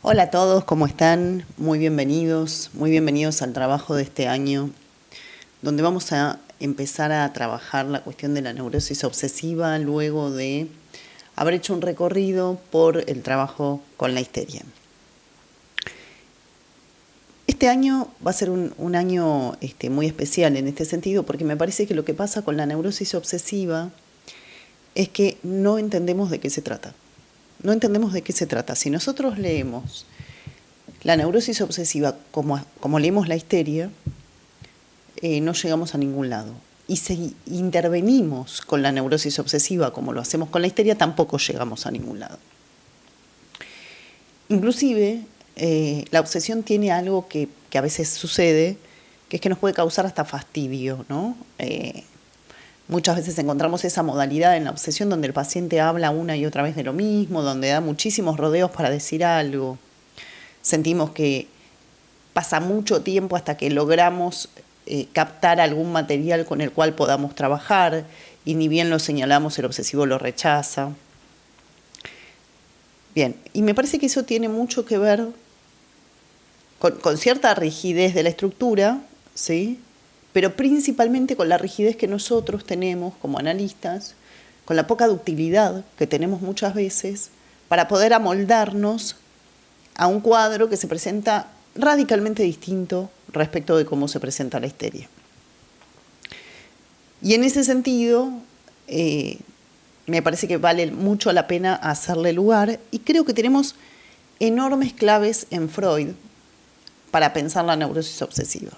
Hola a todos, ¿cómo están? Muy bienvenidos al trabajo de este año, donde vamos a empezar a trabajar la cuestión de la neurosis obsesiva luego de haber hecho un recorrido por el trabajo con la histeria. Este año va a ser un año muy especial en este sentido, porque me parece que lo que pasa con la neurosis obsesiva es que no entendemos de qué se trata. No entendemos de qué se trata. Si nosotros leemos la neurosis obsesiva como leemos la histeria, no llegamos a ningún lado. Y si intervenimos con la neurosis obsesiva como lo hacemos con la histeria, tampoco llegamos a ningún lado. Inclusive, la obsesión tiene algo que a veces sucede, que es que nos puede causar hasta fastidio, ¿no? Muchas veces encontramos esa modalidad en la obsesión donde el paciente habla una y otra vez de lo mismo, donde da muchísimos rodeos para decir algo. Sentimos que pasa mucho tiempo hasta que logramos captar algún material con el cual podamos trabajar, y ni bien lo señalamos, el obsesivo lo rechaza. Bien, y me parece que eso tiene mucho que ver con cierta rigidez de la estructura, ¿sí? Pero principalmente con la rigidez que nosotros tenemos como analistas, con la poca ductilidad que tenemos muchas veces para poder amoldarnos a un cuadro que se presenta radicalmente distinto respecto de cómo se presenta la histeria. Y en ese sentido, me parece que vale mucho la pena hacerle lugar, y creo que tenemos enormes claves en Freud para pensar la neurosis obsesiva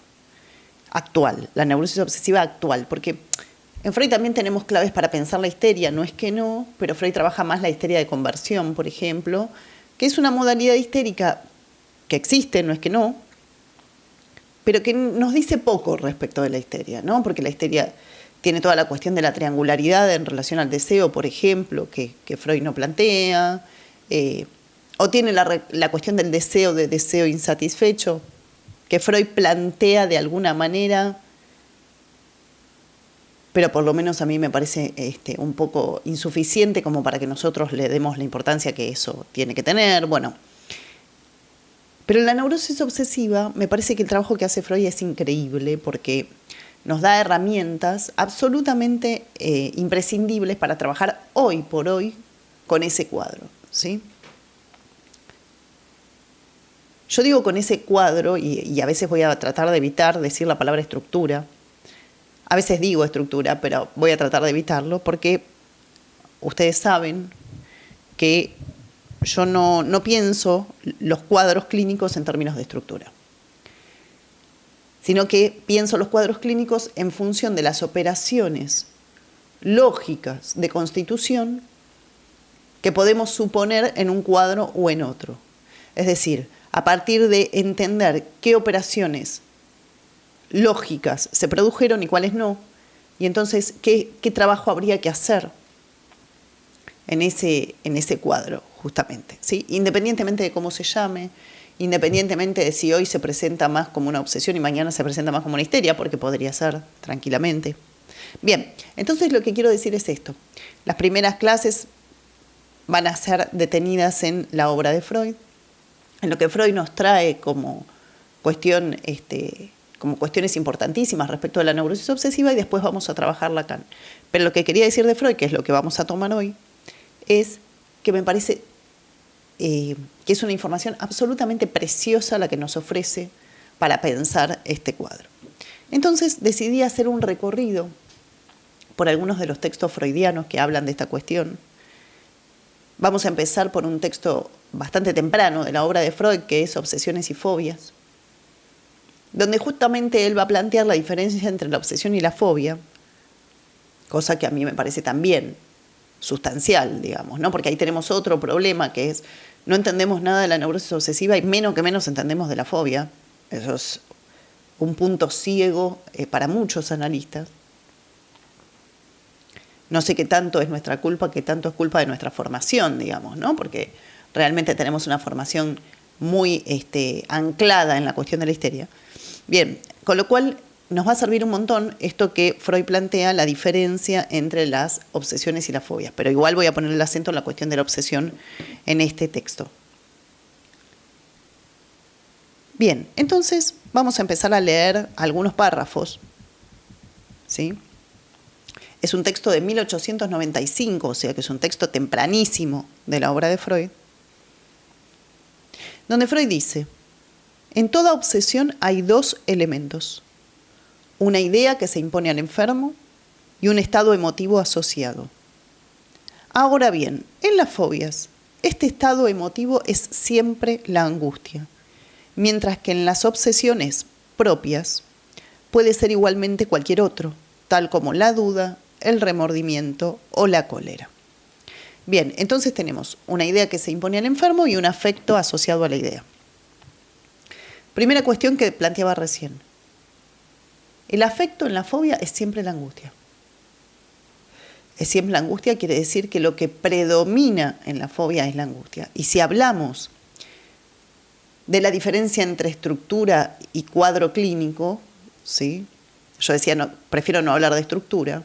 actual, la neurosis obsesiva actual, porque en Freud también tenemos claves para pensar la histeria, no es que no, pero Freud trabaja más la histeria de conversión, por ejemplo, que es una modalidad histérica que existe, no es que no, pero que nos dice poco respecto de la histeria, ¿no? Porque la histeria tiene toda la cuestión de la triangularidad en relación al deseo, por ejemplo, que Freud no plantea, o tiene la cuestión del deseo insatisfecho, que Freud plantea de alguna manera, pero por lo menos a mí me parece un poco insuficiente como para que nosotros le demos la importancia que eso tiene que tener. Bueno, pero en la neurosis obsesiva me parece que el trabajo que hace Freud es increíble, porque nos da herramientas absolutamente imprescindibles para trabajar hoy por hoy con ese cuadro, ¿sí? Yo digo con ese cuadro, y a veces voy a tratar de evitar decir la palabra estructura. A veces digo estructura, pero voy a tratar de evitarlo, porque ustedes saben que yo no pienso los cuadros clínicos en términos de estructura, sino que pienso los cuadros clínicos en función de las operaciones lógicas de constitución que podemos suponer en un cuadro o en otro. Es decir, a partir de entender qué operaciones lógicas se produjeron y cuáles no, y entonces qué trabajo habría que hacer en ese cuadro, justamente, ¿sí? Independientemente de cómo se llame, independientemente de si hoy se presenta más como una obsesión y mañana se presenta más como una histeria, porque podría ser tranquilamente. Bien, entonces lo que quiero decir es esto. Las primeras clases van a ser detenidas en la obra de Freud, en lo que Freud nos trae como cuestión, como cuestiones importantísimas respecto a la neurosis obsesiva, y después vamos a trabajar Lacan. Pero lo que quería decir de Freud, que es lo que vamos a tomar hoy, es que me parece que es una información absolutamente preciosa la que nos ofrece para pensar este cuadro. Entonces decidí hacer un recorrido por algunos de los textos freudianos que hablan de esta cuestión. Vamos a empezar por un texto bastante temprano de la obra de Freud, que es Obsesiones y Fobias, donde justamente él va a plantear la diferencia entre la obsesión y la fobia, cosa que a mí me parece también sustancial, digamos, ¿no? Porque ahí tenemos otro problema, que es no entendemos nada de la neurosis obsesiva y menos que menos entendemos de la fobia. Eso es un punto ciego para muchos analistas. No sé qué tanto es nuestra culpa, qué tanto es culpa de nuestra formación, digamos, ¿no? Porque realmente tenemos una formación muy anclada en la cuestión de la histeria. Bien, con lo cual nos va a servir un montón esto que Freud plantea, la diferencia entre las obsesiones y las fobias. Pero igual voy a poner el acento en la cuestión de la obsesión en este texto. Bien, entonces vamos a empezar a leer algunos párrafos, ¿sí? Es un texto de 1895, o sea que es un texto tempranísimo de la obra de Freud, donde Freud dice: en toda obsesión hay dos elementos, una idea que se impone al enfermo y un estado emotivo asociado. Ahora bien, en las fobias, este estado emotivo es siempre la angustia, mientras que en las obsesiones propias puede ser igualmente cualquier otro, tal como la duda, el remordimiento o la cólera. Bien, entonces tenemos una idea que se impone al enfermo y un afecto asociado a la idea. Primera cuestión que planteaba recién. El afecto en la fobia es siempre la angustia. Es siempre la angustia, quiere decir que lo que predomina en la fobia es la angustia. Y si hablamos de la diferencia entre estructura y cuadro clínico, ¿sí? Yo decía, no, prefiero no hablar de estructura,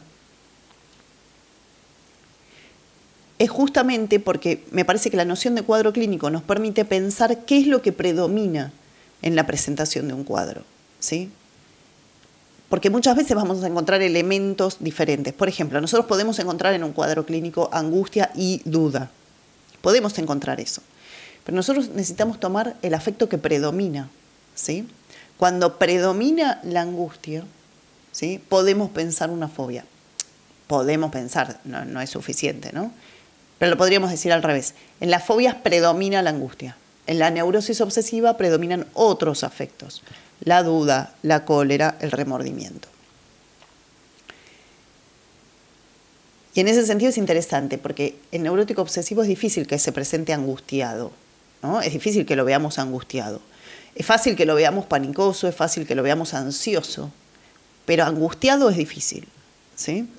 es justamente porque me parece que la noción de cuadro clínico nos permite pensar qué es lo que predomina en la presentación de un cuadro, ¿sí? Porque muchas veces vamos a encontrar elementos diferentes. Por ejemplo, nosotros podemos encontrar en un cuadro clínico angustia y duda. Podemos encontrar eso. Pero nosotros necesitamos tomar el afecto que predomina, ¿sí? Cuando predomina la angustia, ¿sí? Podemos pensar una fobia. Podemos pensar, no es suficiente, ¿no? Pero lo podríamos decir al revés. En las fobias predomina la angustia. En la neurosis obsesiva predominan otros afectos. La duda, la cólera, el remordimiento. Y en ese sentido es interesante, porque el neurótico obsesivo es difícil que se presente angustiado, ¿no? Es difícil que lo veamos angustiado. Es fácil que lo veamos panicoso, es fácil que lo veamos ansioso, pero angustiado es difícil, ¿sí?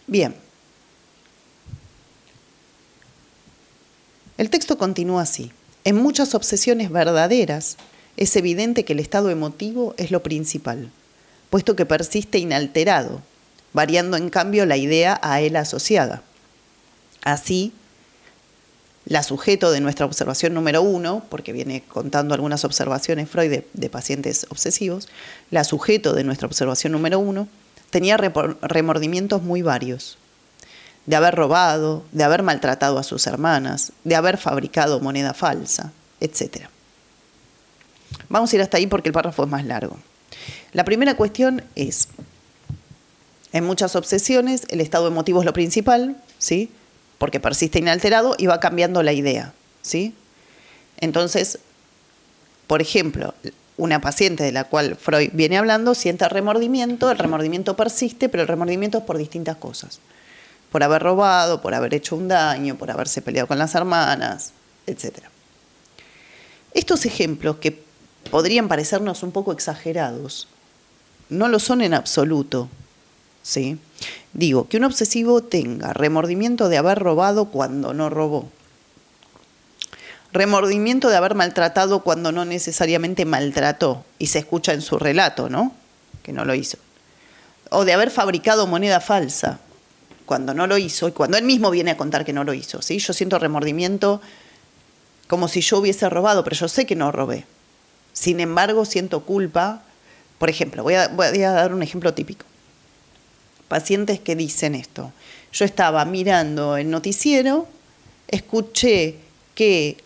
Bien. El texto continúa así. En muchas obsesiones verdaderas es evidente que el estado emotivo es lo principal, puesto que persiste inalterado, variando en cambio la idea a él asociada. Así, la sujeto de nuestra observación número 1, porque viene contando algunas observaciones Freud de pacientes obsesivos, la sujeto de nuestra observación número 1 tenía remordimientos muy varios, de haber robado, de haber maltratado a sus hermanas, de haber fabricado moneda falsa, etc. Vamos a ir hasta ahí porque el párrafo es más largo. La primera cuestión es, en muchas obsesiones el estado emotivo es lo principal, ¿sí? Porque persiste inalterado y va cambiando la idea, ¿sí? Entonces, por ejemplo, una paciente de la cual Freud viene hablando siente remordimiento, el remordimiento persiste, pero el remordimiento es por distintas cosas. Por haber robado, por haber hecho un daño, por haberse peleado con las hermanas, etc. Estos ejemplos, que podrían parecernos un poco exagerados, no lo son en absoluto, ¿sí? Digo, que un obsesivo tenga remordimiento de haber robado cuando no robó, remordimiento de haber maltratado cuando no necesariamente maltrató, y se escucha en su relato, ¿no? Que no lo hizo. O de haber fabricado moneda falsa cuando no lo hizo, y cuando él mismo viene a contar que no lo hizo, ¿sí? Yo siento remordimiento como si yo hubiese robado, pero yo sé que no robé. Sin embargo, siento culpa. Por ejemplo, voy a dar un ejemplo típico. Pacientes que dicen esto. Yo estaba mirando el noticiero, escuché que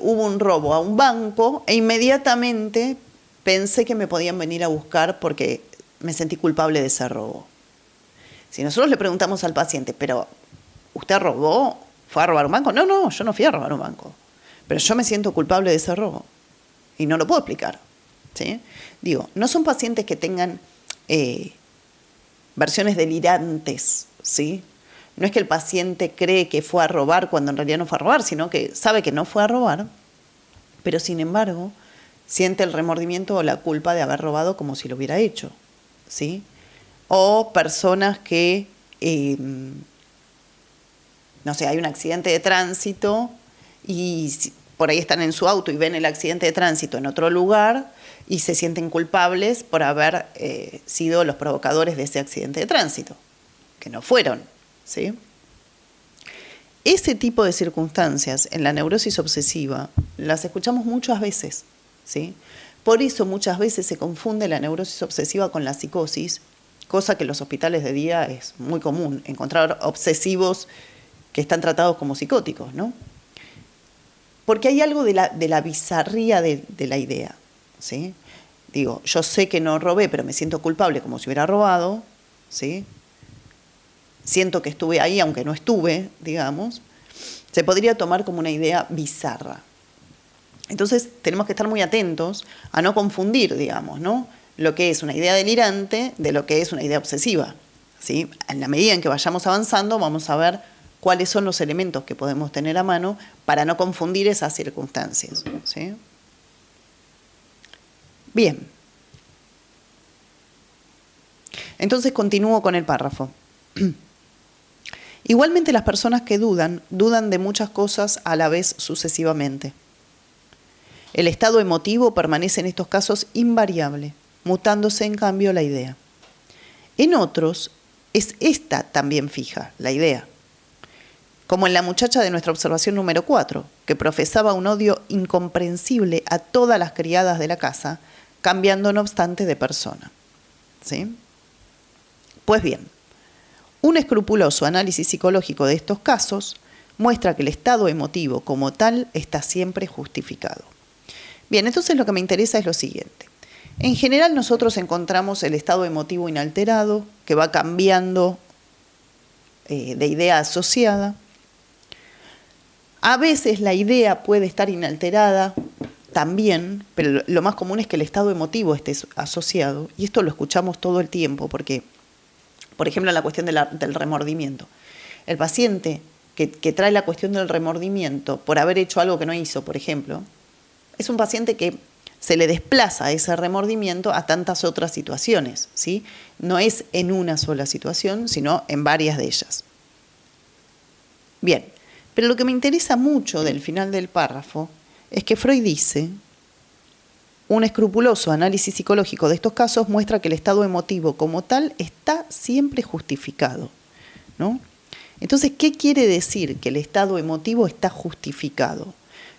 hubo un robo a un banco e inmediatamente pensé que me podían venir a buscar porque me sentí culpable de ese robo. Si nosotros le preguntamos al paciente, ¿pero usted robó? ¿Fue a robar un banco? No, yo no fui a robar un banco. Pero yo me siento culpable de ese robo. Y no lo puedo explicar, ¿sí? Digo, no son pacientes que tengan versiones delirantes, ¿sí? No es que el paciente cree que fue a robar cuando en realidad no fue a robar, sino que sabe que no fue a robar, pero sin embargo siente el remordimiento o la culpa de haber robado como si lo hubiera hecho, ¿sí? O personas que, no sé, hay un accidente de tránsito y por ahí están en su auto y ven el accidente de tránsito en otro lugar y se sienten culpables por haber sido los provocadores de ese accidente de tránsito, que no fueron, ¿sí? Ese tipo de circunstancias en la neurosis obsesiva las escuchamos muchas veces, ¿sí? Por eso muchas veces se confunde la neurosis obsesiva con la psicosis, cosa que en los hospitales de día es muy común, encontrar obsesivos que están tratados como psicóticos, ¿no? Porque hay algo de la bizarría de la idea, ¿sí? Digo, yo sé que no robé, pero me siento culpable como si hubiera robado, ¿sí? Siento que estuve ahí, aunque no estuve, digamos. Se podría tomar como una idea bizarra. Entonces tenemos que estar muy atentos a no confundir, digamos, ¿no? Lo que es una idea delirante de lo que es una idea obsesiva, ¿sí? En la medida en que vayamos avanzando, vamos a ver cuáles son los elementos que podemos tener a mano para no confundir esas circunstancias, ¿sí? Bien. Entonces continúo con el párrafo. Igualmente las personas que dudan de muchas cosas a la vez sucesivamente. El estado emotivo permanece en estos casos invariable, mutándose en cambio la idea. En otros, es esta también fija, la idea. Como en la muchacha de nuestra observación número 4, que profesaba un odio incomprensible a todas las criadas de la casa, cambiando no obstante de persona. ¿Sí? Pues bien, un escrupuloso análisis psicológico de estos casos muestra que el estado emotivo como tal está siempre justificado. Bien, entonces lo que me interesa es lo siguiente. En general nosotros encontramos el estado emotivo inalterado, que va cambiando de idea asociada. A veces la idea puede estar inalterada también, pero lo más común es que el estado emotivo esté asociado, y esto lo escuchamos todo el tiempo, porque, por ejemplo, en la cuestión del remordimiento. El paciente que trae la cuestión del remordimiento por haber hecho algo que no hizo, por ejemplo, es un paciente que se le desplaza ese remordimiento a tantas otras situaciones, ¿sí? No es en una sola situación, sino en varias de ellas. Bien, pero lo que me interesa mucho del final del párrafo es que Freud dice: un escrupuloso análisis psicológico de estos casos muestra que el estado emotivo como tal está siempre justificado, ¿no? Entonces, ¿qué quiere decir que el estado emotivo está justificado?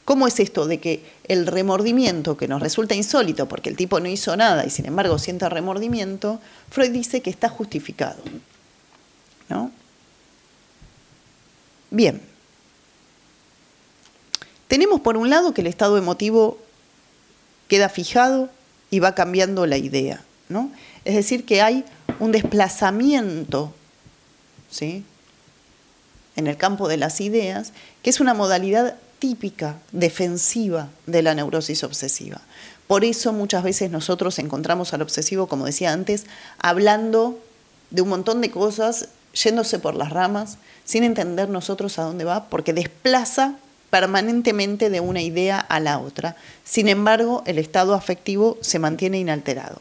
¿Cómo es esto de que el remordimiento, que nos resulta insólito porque el tipo no hizo nada y sin embargo siente remordimiento, Freud dice que está justificado, ¿no? Bien. Tenemos por un lado que el estado emotivo queda fijado y va cambiando la idea, ¿no? Es decir, que hay un desplazamiento, ¿sí?, en el campo de las ideas, que es una modalidad típica, defensiva de la neurosis obsesiva. Por eso muchas veces nosotros encontramos al obsesivo, como decía antes, hablando de un montón de cosas, yéndose por las ramas, sin entender nosotros a dónde va, porque desplaza permanentemente de una idea a la otra. Sin embargo, el estado afectivo se mantiene inalterado.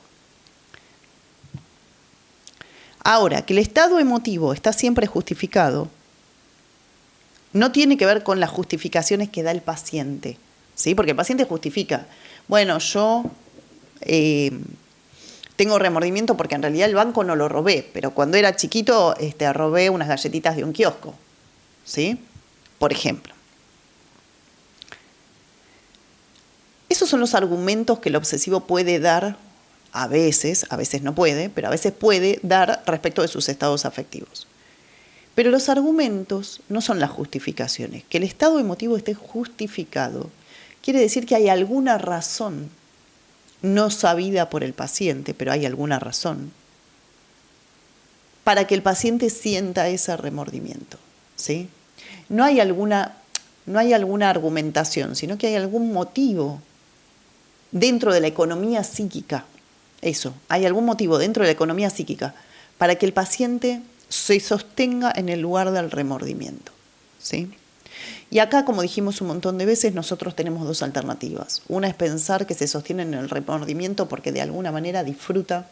Ahora, que el estado emotivo está siempre justificado, no tiene que ver con las justificaciones que da el paciente, ¿sí? Porque el paciente justifica: bueno, yo tengo remordimiento porque en realidad el banco no lo robé, pero cuando era chiquito robé unas galletitas de un kiosco, ¿sí? Por ejemplo. Esos son los argumentos que el obsesivo puede dar a veces no puede, pero a veces puede dar respecto de sus estados afectivos. Pero los argumentos no son las justificaciones. Que el estado emotivo esté justificado quiere decir que hay alguna razón, no sabida por el paciente, pero hay alguna razón, para que el paciente sienta ese remordimiento, ¿sí? No hay alguna argumentación, sino que hay algún motivo dentro de la economía psíquica. Eso, hay algún motivo dentro de la economía psíquica para que el paciente se sostenga en el lugar del remordimiento, ¿sí? Y acá, como dijimos un montón de veces, nosotros tenemos dos alternativas. Una es pensar que se sostiene en el remordimiento porque de alguna manera disfruta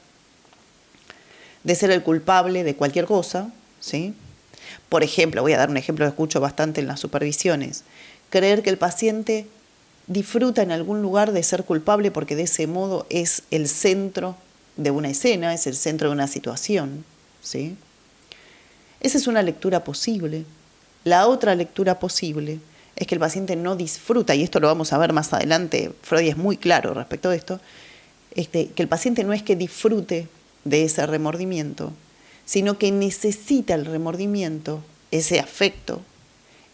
de ser el culpable de cualquier cosa, ¿sí? Por ejemplo, voy a dar un ejemplo que escucho bastante en las supervisiones: creer que el paciente disfruta en algún lugar de ser culpable porque de ese modo es el centro de una escena, es el centro de una situación, ¿sí? Esa es una lectura posible. La otra lectura posible es que el paciente no disfruta, y esto lo vamos a ver más adelante, Freud es muy claro respecto de esto, que el paciente no es que disfrute de ese remordimiento, sino que necesita el remordimiento, ese afecto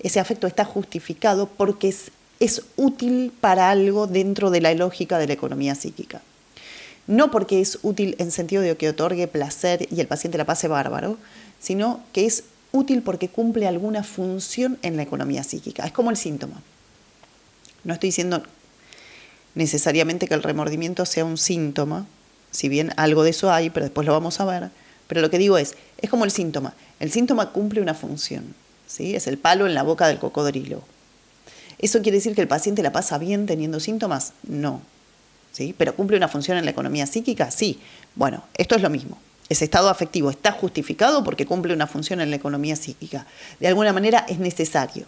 está justificado porque es útil para algo dentro de la lógica de la economía psíquica. No porque es útil en sentido de que otorgue placer y el paciente la pase bárbaro, sino que es útil porque cumple alguna función en la economía psíquica. Es como el síntoma. No estoy diciendo necesariamente que el remordimiento sea un síntoma, si bien algo de eso hay, pero después lo vamos a ver. Pero lo que digo es como el síntoma. El síntoma cumple una función, ¿sí? Es el palo en la boca del cocodrilo. ¿Eso quiere decir que el paciente la pasa bien teniendo síntomas? No. ¿Sí? ¿Pero cumple una función en la economía psíquica? Sí. Bueno, esto es lo mismo. Ese estado afectivo está justificado porque cumple una función en la economía psíquica. De alguna manera es necesario,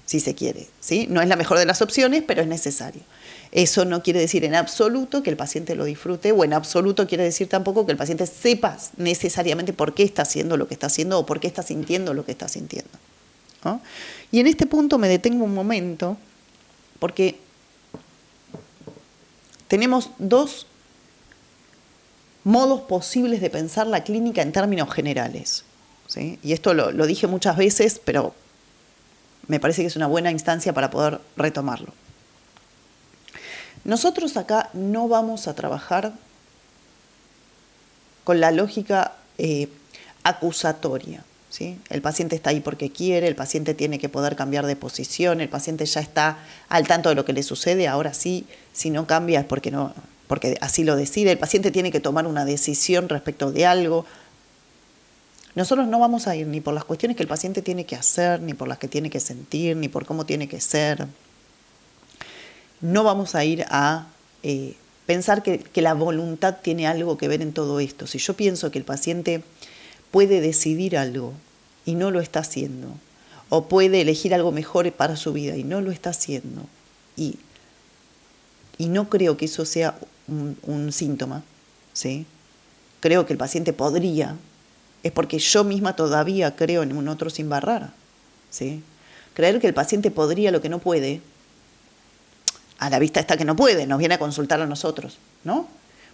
si se quiere, ¿sí? No es la mejor de las opciones, pero es necesario. Eso no quiere decir en absoluto que el paciente lo disfrute, o en absoluto quiere decir tampoco que el paciente sepa necesariamente por qué está haciendo lo que está haciendo o por qué está sintiendo lo que está sintiendo, ¿no? Y en este punto me detengo un momento, porque tenemos dos modos posibles de pensar la clínica en términos generales, ¿sí? Y esto lo dije muchas veces, pero me parece que es una buena instancia para poder retomarlo. Nosotros acá no vamos a trabajar con la lógica acusatoria, ¿sí? El paciente está ahí porque quiere, el paciente tiene que poder cambiar de posición, el paciente ya está al tanto de lo que le sucede, ahora sí, si no cambia es porque así lo decide, el paciente tiene que tomar una decisión respecto de algo. Nosotros no vamos a ir ni por las cuestiones que el paciente tiene que hacer, ni por las que tiene que sentir, ni por cómo tiene que ser. No vamos a ir a pensar que la voluntad tiene algo que ver en todo esto. Si yo pienso que el paciente puede decidir algo y no lo está haciendo, o puede elegir algo mejor para su vida y no lo está haciendo, y no creo que eso sea un síntoma, ¿sí? Creo que el paciente podría, es porque yo misma todavía creo en un otro sin barrera, ¿sí? Creer que el paciente podría lo que no puede, a la vista está que no puede, nos viene a consultar a nosotros, ¿no?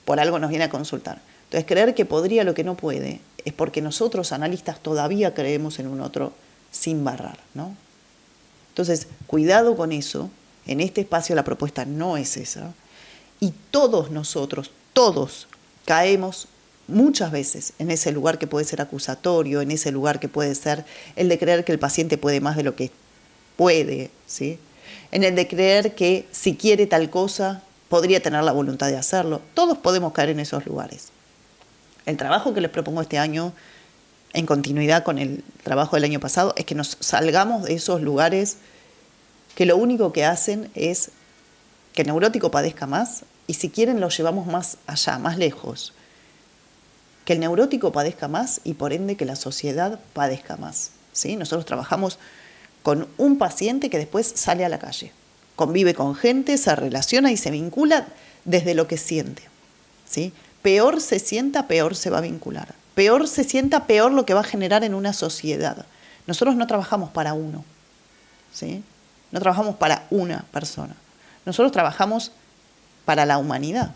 Por algo nos viene a consultar. Entonces, creer que podría lo que no puede es porque nosotros, analistas, todavía creemos en un otro sin barrar, ¿no? Entonces, cuidado con eso. En este espacio la propuesta no es esa. Y todos nosotros, todos, caemos muchas veces en ese lugar que puede ser acusatorio, en ese lugar que puede ser el de creer que el paciente puede más de lo que puede, ¿sí? En el de creer que si quiere tal cosa, podría tener la voluntad de hacerlo. Todos podemos caer en esos lugares. El trabajo que les propongo este año, en continuidad con el trabajo del año pasado, es que nos salgamos de esos lugares que lo único que hacen es que el neurótico padezca más, y si quieren lo llevamos más allá, más lejos. Que el neurótico padezca más y por ende que la sociedad padezca más, ¿sí? Nosotros trabajamos con un paciente que después sale a la calle, convive con gente, se relaciona y se vincula desde lo que siente, ¿sí? Peor se sienta, peor se va a vincular. Peor se sienta, peor lo que va a generar en una sociedad. Nosotros no trabajamos para uno, ¿sí? No trabajamos para una persona. Nosotros trabajamos para la humanidad,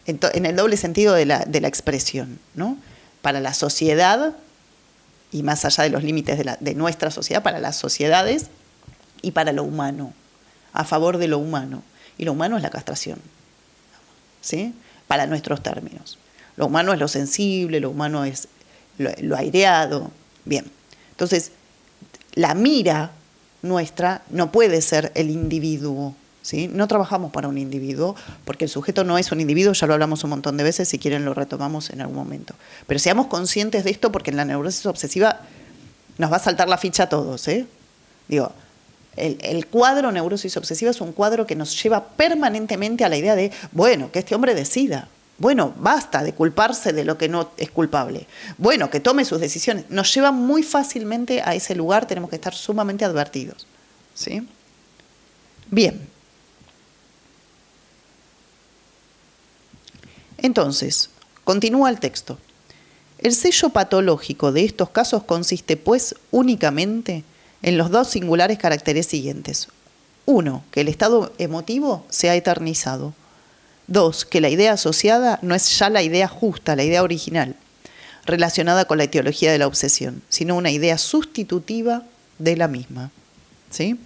en el doble sentido de la expresión, ¿no? Para la sociedad, y más allá de los límites de nuestra sociedad, para las sociedades y para lo humano, a favor de lo humano. Y lo humano es la castración, ¿sí? Para nuestros términos. Lo humano es lo sensible, lo humano es lo aireado. Bien, entonces la mira nuestra no puede ser el individuo, ¿sí? No trabajamos para un individuo, porque el sujeto no es un individuo, ya lo hablamos un montón de veces, si quieren lo retomamos en algún momento. Pero seamos conscientes de esto, porque en la neurosis obsesiva nos va a saltar la ficha a todos, ¿eh? Digo, el cuadro neurosis obsesiva es un cuadro que nos lleva permanentemente a la idea de, bueno, que este hombre decida. Bueno, basta de culparse de lo que no es culpable. Bueno, que tome sus decisiones. Nos lleva muy fácilmente a ese lugar, tenemos que estar sumamente advertidos, ¿sí? Bien. Entonces, continúa el texto. El sello patológico de estos casos consiste, pues, únicamente en los dos singulares caracteres siguientes. 1, que el estado emotivo se ha eternizado. 2, que la idea asociada no es ya la idea justa, la idea original, relacionada con la etiología de la obsesión, sino una idea sustitutiva de la misma. ¿Sí?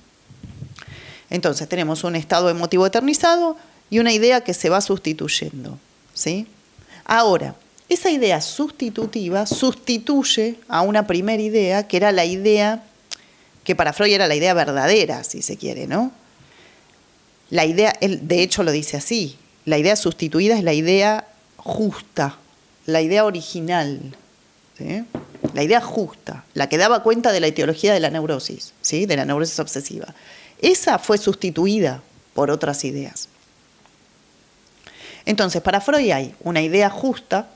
Entonces tenemos un estado emotivo eternizado y una idea que se va sustituyendo. ¿Sí? Ahora, esa idea sustitutiva sustituye a una primera idea que era la idea que para Freud era la idea verdadera, si se quiere, ¿no? La idea, él de hecho lo dice así, la idea sustituida es la idea justa, la idea original, ¿sí? La idea justa, la que daba cuenta de la etiología de la neurosis, ¿sí? De la neurosis obsesiva. Esa fue sustituida por otras ideas. Entonces, para Freud hay una idea justa,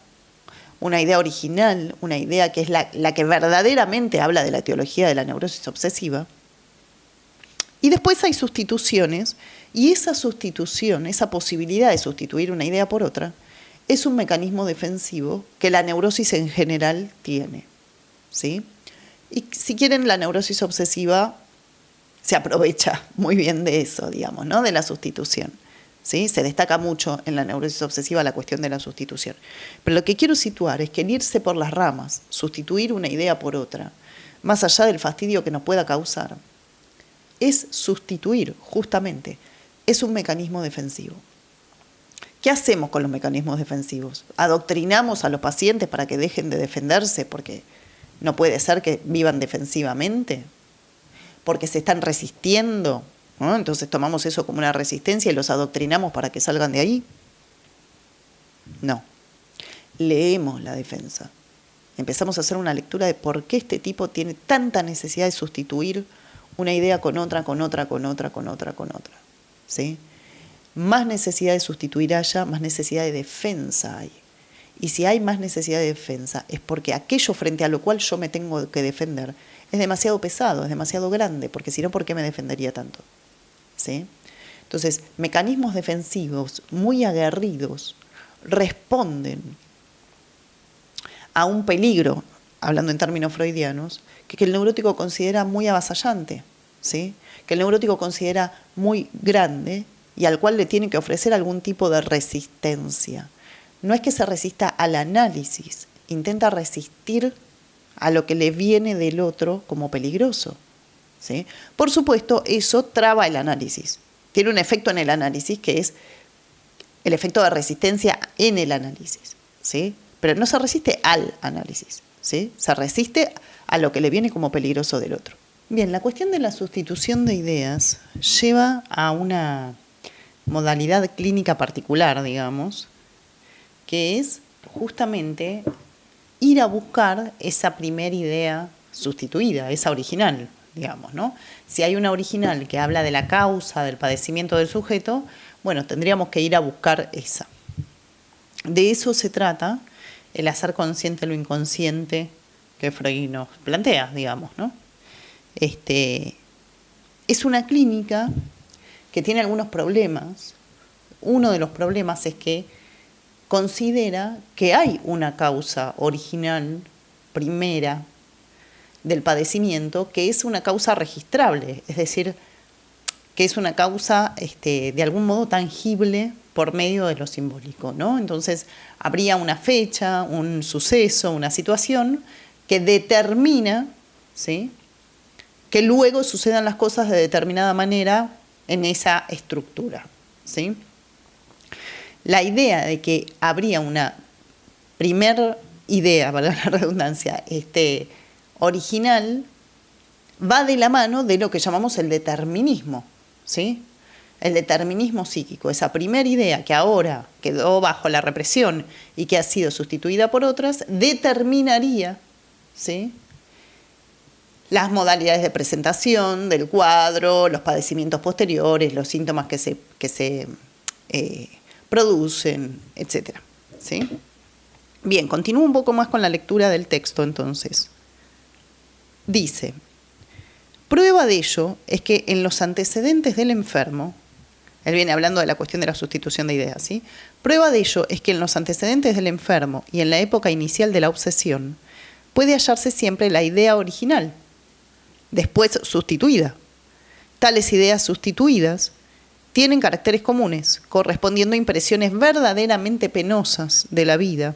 una idea original, una idea que es la que verdaderamente habla de la etiología de la neurosis obsesiva. Y después hay sustituciones, y esa sustitución, esa posibilidad de sustituir una idea por otra, es un mecanismo defensivo que la neurosis en general tiene. ¿Sí? Y si quieren, la neurosis obsesiva se aprovecha muy bien de eso, digamos, ¿no? De la sustitución. ¿Sí? Se destaca mucho en la neurosis obsesiva la cuestión de la sustitución. Pero lo que quiero situar es que el irse por las ramas, sustituir una idea por otra, más allá del fastidio que nos pueda causar, es sustituir, justamente, es un mecanismo defensivo. ¿Qué hacemos con los mecanismos defensivos? ¿Adoctrinamos a los pacientes para que dejen de defenderse porque no puede ser que vivan defensivamente? ¿Porque se están resistiendo? ¿No? Entonces tomamos eso como una resistencia y los adoctrinamos para que salgan de ahí. No. Leemos la defensa. Empezamos a hacer una lectura de por qué este tipo tiene tanta necesidad de sustituir una idea con otra, con otra, con otra, con otra, con otra. ¿Sí? Más necesidad de sustituir haya, más necesidad de defensa hay. Y si hay más necesidad de defensa es porque aquello frente a lo cual yo me tengo que defender es demasiado pesado, es demasiado grande, porque si no, ¿por qué me defendería tanto? ¿Sí? Entonces, mecanismos defensivos muy aguerridos responden a un peligro, hablando en términos freudianos, que el neurótico considera muy avasallante, ¿sí? Que el neurótico considera muy grande y al cual le tiene que ofrecer algún tipo de resistencia. No es que se resista al análisis, intenta resistir a lo que le viene del otro como peligroso. ¿Sí? Por supuesto, eso traba el análisis. Tiene un efecto en el análisis que es el efecto de resistencia en el análisis. ¿Sí? Pero no se resiste al análisis. ¿Sí? Se resiste a lo que le viene como peligroso del otro. Bien, la cuestión de la sustitución de ideas lleva a una modalidad clínica particular, digamos, que es justamente ir a buscar esa primera idea sustituida, esa original, digamos, ¿no? Si hay una original que habla de la causa del padecimiento del sujeto, bueno, tendríamos que ir a buscar esa. De eso se trata el hacer consciente lo inconsciente que Freud nos plantea, digamos, ¿no? Es una clínica que tiene algunos problemas. Uno de los problemas es que considera que hay una causa original, primera, del padecimiento, que es una causa registrable, es decir, que es una causa de algún modo tangible por medio de lo simbólico, ¿no? Entonces, habría una fecha, un suceso, una situación que determina, ¿sí?, que luego sucedan las cosas de determinada manera en esa estructura, ¿sí? La idea de que habría una primer idea, valga la redundancia, original, va de la mano de lo que llamamos el determinismo, ¿sí? El determinismo psíquico, esa primera idea que ahora quedó bajo la represión y que ha sido sustituida por otras, determinaría, ¿sí?, las modalidades de presentación del cuadro, los padecimientos posteriores, los síntomas que se producen, etc. ¿Sí? Bien, continúo un poco más con la lectura del texto entonces. Dice, prueba de ello es que en los antecedentes del enfermo, él viene hablando de la cuestión de la sustitución de ideas, ¿sí? Prueba de ello es que en los antecedentes del enfermo y en la época inicial de la obsesión puede hallarse siempre la idea original, después sustituida. Tales ideas sustituidas tienen caracteres comunes, correspondiendo a impresiones verdaderamente penosas de la vida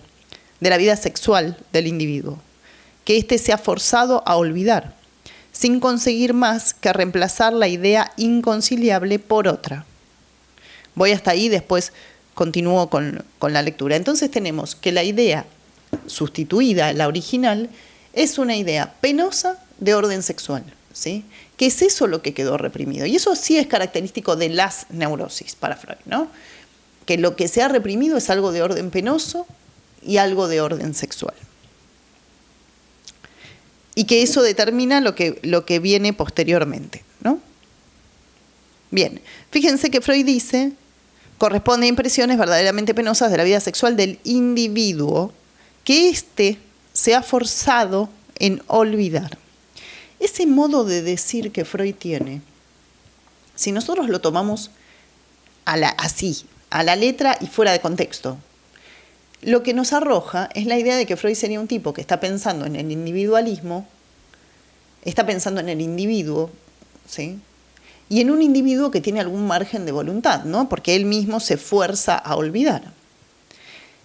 sexual del individuo, que éste se ha forzado a olvidar, sin conseguir más que reemplazar la idea inconciliable por otra. Voy hasta ahí, después continúo con la lectura. Entonces tenemos que la idea sustituida, la original, es una idea penosa de orden sexual, ¿sí? Que es eso lo que quedó reprimido. Y eso sí es característico de las neurosis para Freud, ¿no? Que lo que se ha reprimido es algo de orden penoso y algo de orden sexual. Y que eso determina lo que viene posteriormente, ¿no? Bien, fíjense que Freud dice, corresponde a impresiones verdaderamente penosas de la vida sexual del individuo, que éste se ha forzado en olvidar. Ese modo de decir que Freud tiene, si nosotros lo tomamos así, a la letra y fuera de contexto, lo que nos arroja es la idea de que Freud sería un tipo que está pensando en el individualismo, está pensando en el individuo, ¿sí? Y en un individuo que tiene algún margen de voluntad, ¿no? Porque él mismo se fuerza a olvidar.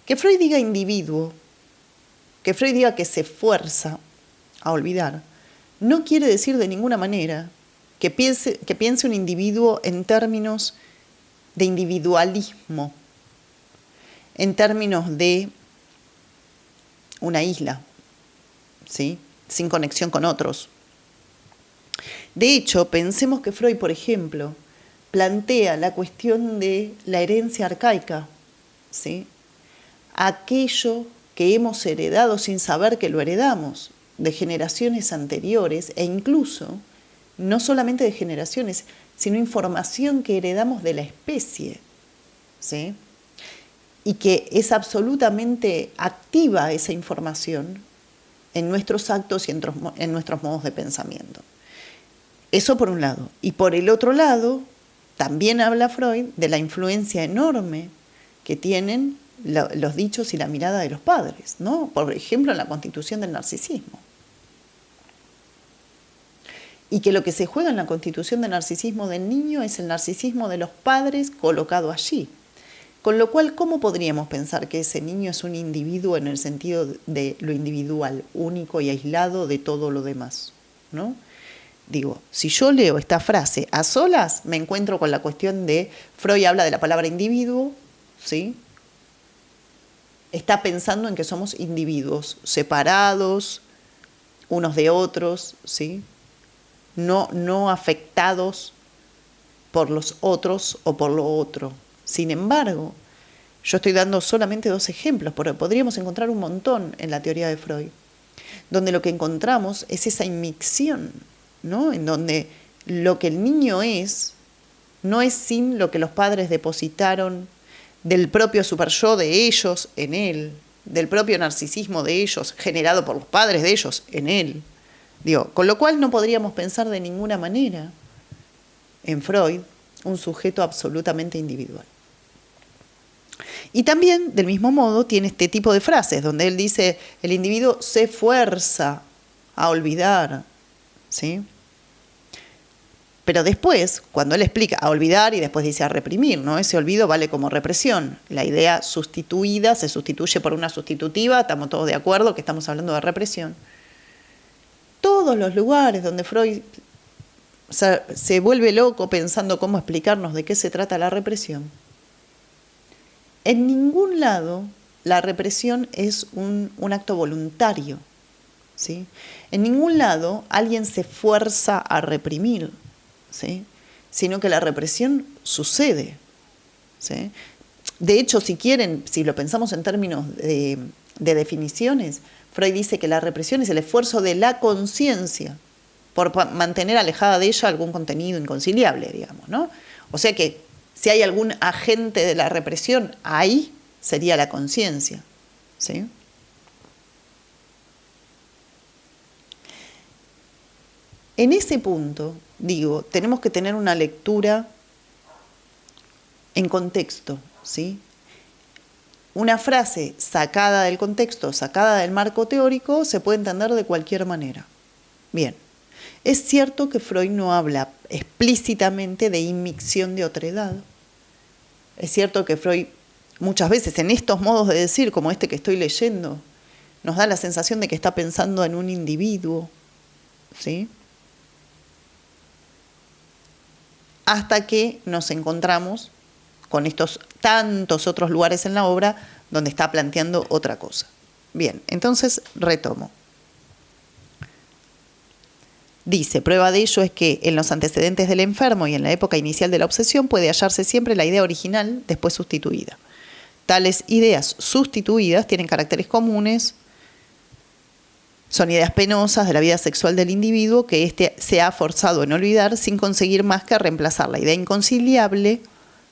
Que Freud diga individuo, que Freud diga que se fuerza a olvidar, no quiere decir de ninguna manera que piense un individuo en términos de individualismo, en términos de una isla, ¿sí? Sin conexión con otros. De hecho, pensemos que Freud, por ejemplo, plantea la cuestión de la herencia arcaica, ¿sí? Aquello que hemos heredado sin saber que lo heredamos, de generaciones anteriores e incluso, no solamente de generaciones, sino información que heredamos de la especie, ¿sí? Y que es absolutamente activa esa información en nuestros actos y en nuestros modos de pensamiento. Eso por un lado. Y por el otro lado, también habla Freud de la influencia enorme que tienen los dichos y la mirada de los padres, ¿no? Por ejemplo, en la constitución del narcisismo. Y que lo que se juega en la constitución del narcisismo del niño es el narcisismo de los padres colocado allí. Con lo cual, ¿cómo podríamos pensar que ese niño es un individuo en el sentido de lo individual, único y aislado de todo lo demás, ¿no? Digo, si yo leo esta frase a solas, me encuentro con la cuestión de, Freud habla de la palabra individuo, ¿sí? Está pensando en que somos individuos separados unos de otros, ¿sí? No afectados por los otros o por lo otro. Sin embargo, yo estoy dando solamente 2 ejemplos, pero podríamos encontrar un montón en la teoría de Freud, donde lo que encontramos es esa inmixción, ¿no? En donde lo que el niño es, no es sin lo que los padres depositaron del propio superyo de ellos en él, del propio narcisismo de ellos, generado por los padres de ellos en él. Digo, con lo cual no podríamos pensar de ninguna manera en Freud un sujeto absolutamente individual. Y también, del mismo modo, tiene este tipo de frases, donde él dice, el individuo se fuerza a olvidar, ¿sí? Pero después, cuando él explica a olvidar y después dice a reprimir, ¿no? Ese olvido vale como represión. La idea sustituida se sustituye por una sustitutiva, estamos todos de acuerdo que estamos hablando de represión. Todos los lugares donde Freud se vuelve loco pensando cómo explicarnos de qué se trata la represión, en ningún lado la represión es un acto voluntario, ¿sí? En ningún lado alguien se fuerza a reprimir, ¿sí? Sino que la represión sucede, ¿sí? De hecho, si quieren, si lo pensamos en términos de definiciones, Freud dice que la represión es el esfuerzo de la conciencia por mantener alejada de ella algún contenido inconciliable, digamos, ¿no? O sea que si hay algún agente de la represión, ahí sería la conciencia, ¿sí? En ese punto, digo, tenemos que tener una lectura en contexto, ¿sí? Una frase sacada del contexto, sacada del marco teórico, se puede entender de cualquier manera. Bien, Es cierto que Freud no habla explícitamente de inmixción de otredad. Es cierto que Freud muchas veces en estos modos de decir, como este que estoy leyendo, nos da la sensación de que está pensando en un individuo, ¿sí? Hasta que nos encontramos con estos tantos otros lugares en la obra donde está planteando otra cosa. Bien, entonces retomo. Dice, prueba de ello es que en los antecedentes del enfermo y en la época inicial de la obsesión puede hallarse siempre la idea original después sustituida. Tales ideas sustituidas tienen caracteres comunes, son ideas penosas de la vida sexual del individuo que éste se ha forzado en olvidar sin conseguir más que reemplazar la idea inconciliable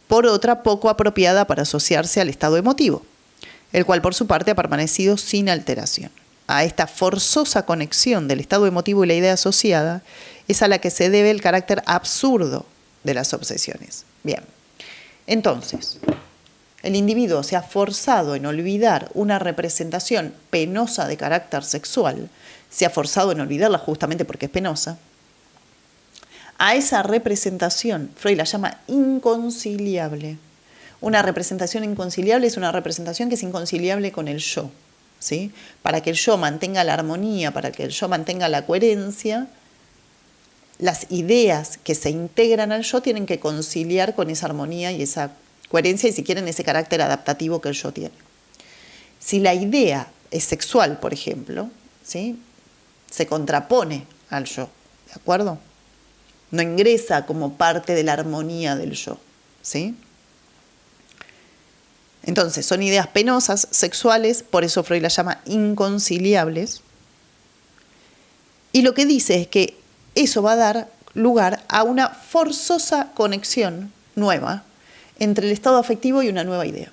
por otra poco apropiada para asociarse al estado emotivo, el cual por su parte ha permanecido sin alteración. A esta forzosa conexión del estado emotivo y la idea asociada es a la que se debe el carácter absurdo de las obsesiones. Bien, entonces, el individuo se ha forzado en olvidar una representación penosa de carácter sexual, se ha forzado en olvidarla justamente porque es penosa. A esa representación, Freud la llama inconciliable. Una representación inconciliable es una representación que es inconciliable con el yo, ¿sí? Para que el yo mantenga la armonía, para que el yo mantenga la coherencia, las ideas que se integran al yo tienen que conciliar con esa armonía y esa coherencia y, si quieren, ese carácter adaptativo que el yo tiene. Si la idea es sexual, por ejemplo, ¿sí? Se contrapone al yo, ¿de acuerdo? No ingresa como parte de la armonía del yo, ¿sí? Entonces, son ideas penosas, sexuales, por eso Freud las llama inconciliables. Y lo que dice es que eso va a dar lugar a una forzosa conexión nueva entre el estado afectivo y una nueva idea.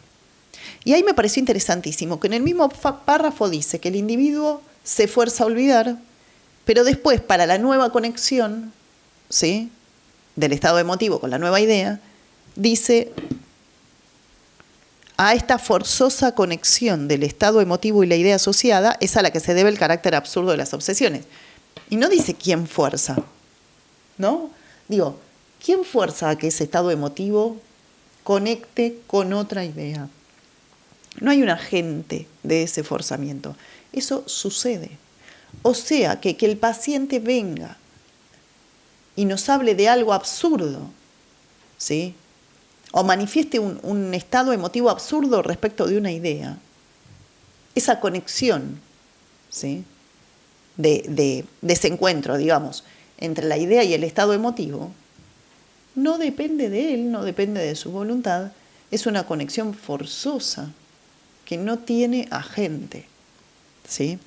Y ahí me pareció interesantísimo que en el mismo párrafo dice que el individuo se fuerza a olvidar, pero después, para la nueva conexión, ¿sí?, del estado emotivo con la nueva idea, dice: a esta forzosa conexión del estado emotivo y la idea asociada es a la que se debe el carácter absurdo de las obsesiones. Y no dice quién fuerza, ¿no? Digo, ¿quién fuerza a que ese estado emotivo conecte con otra idea? No hay un agente de ese forzamiento. Eso sucede. O sea, que el paciente venga y nos hable de algo absurdo, ¿sí?, o manifieste un estado emotivo absurdo respecto de una idea, esa conexión, ¿sí?, de ese encuentro, digamos, entre la idea y el estado emotivo, no depende de él, no depende de su voluntad, es una conexión forzosa que no tiene agente, ¿sí?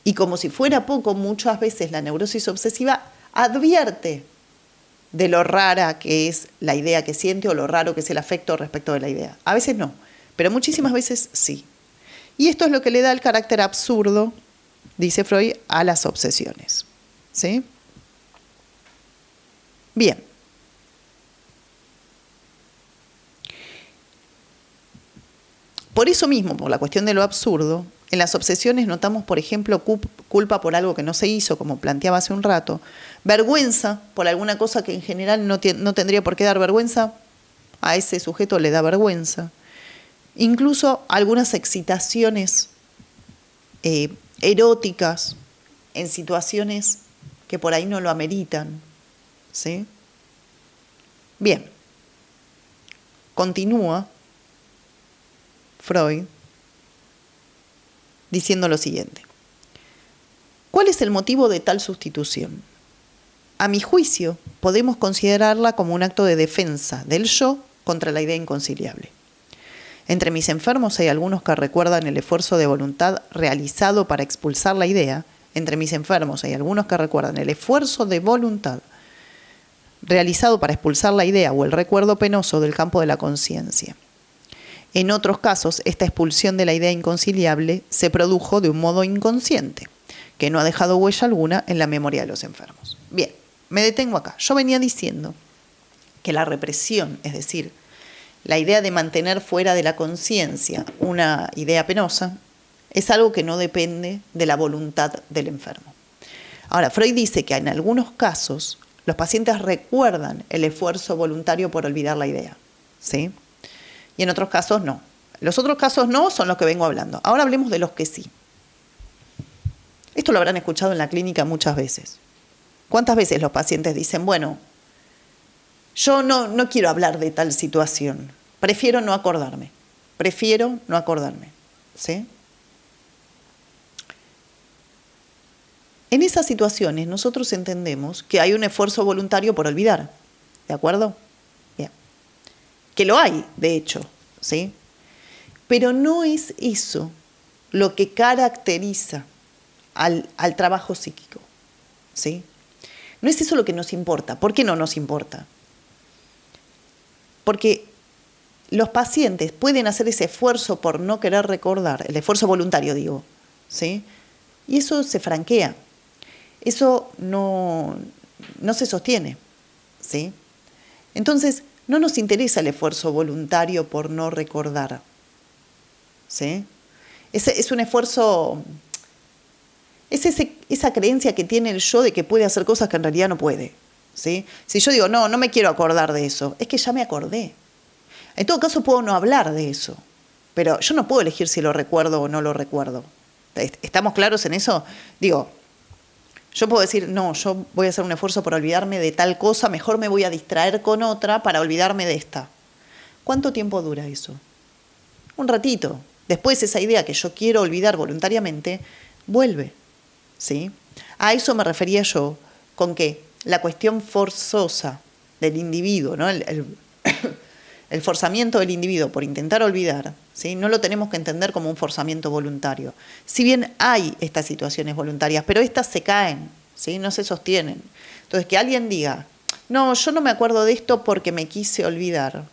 Y como si fuera poco, muchas veces la neurosis obsesiva advierte de lo rara que es la idea que siente o lo raro que es el afecto respecto de la idea. A veces no, pero muchísimas veces sí. Y esto es lo que le da el carácter absurdo, dice Freud, a las obsesiones, ¿sí? Bien. Por eso mismo, por la cuestión de lo absurdo, en las obsesiones notamos, por ejemplo, culpa por algo que no se hizo, como planteaba hace un rato, vergüenza por alguna cosa que en general no tendría por qué dar vergüenza, a ese sujeto le da vergüenza. Incluso algunas excitaciones eróticas en situaciones que por ahí no lo ameritan, ¿sí? Bien, continúa Freud diciendo lo siguiente: ¿cuál es el motivo de tal sustitución? A mi juicio, podemos considerarla como un acto de defensa del yo contra la idea inconciliable. Entre mis enfermos hay algunos que recuerdan el esfuerzo de voluntad realizado para expulsar la idea. Entre mis enfermos hay algunos que recuerdan el esfuerzo de voluntad realizado para expulsar la idea o el recuerdo penoso del campo de la conciencia. En otros casos, esta expulsión de la idea inconciliable se produjo de un modo inconsciente, que no ha dejado huella alguna en la memoria de los enfermos. Bien, me detengo acá. Yo venía diciendo que la represión, es decir, la idea de mantener fuera de la conciencia una idea penosa, es algo que no depende de la voluntad del enfermo. Ahora, Freud dice que en algunos casos los pacientes recuerdan el esfuerzo voluntario por olvidar la idea, ¿sí? Y en otros casos no. Los otros casos no son los que vengo hablando. Ahora hablemos de los que sí. Esto lo habrán escuchado en la clínica muchas veces. ¿Cuántas veces los pacientes dicen, bueno, yo no quiero hablar de tal situación, prefiero no acordarme, ¿sí? En esas situaciones nosotros entendemos que hay un esfuerzo voluntario por olvidar, ¿de acuerdo? Bien. Que lo hay, de hecho, ¿sí? Pero no es eso lo que caracteriza al trabajo psíquico, ¿sí? No es eso lo que nos importa. ¿Por qué no nos importa? Porque los pacientes pueden hacer ese esfuerzo por no querer recordar, el esfuerzo voluntario digo, ¿sí? Y eso se franquea, eso no se sostiene, ¿sí? Entonces, no nos interesa el esfuerzo voluntario por no recordar, ¿sí? Es un esfuerzo, es esa creencia que tiene el yo de que puede hacer cosas que en realidad no puede, ¿sí? Si yo digo, no me quiero acordar de eso, es que ya me acordé. En todo caso puedo no hablar de eso, pero yo no puedo elegir si lo recuerdo o no lo recuerdo. ¿Estamos claros en eso? Digo, yo puedo decir, no, yo voy a hacer un esfuerzo por olvidarme de tal cosa, mejor me voy a distraer con otra para olvidarme de esta. ¿Cuánto tiempo dura eso? Un ratito. Después esa idea que yo quiero olvidar voluntariamente, vuelve, ¿sí? A eso me refería yo con que la cuestión forzosa del individuo, ¿no? El forzamiento del individuo por intentar olvidar, ¿sí? No lo tenemos que entender como un forzamiento voluntario. Si bien hay estas situaciones voluntarias, pero estas se caen, ¿sí? No se sostienen. Entonces, que alguien diga, no, yo no me acuerdo de esto porque me quise olvidar.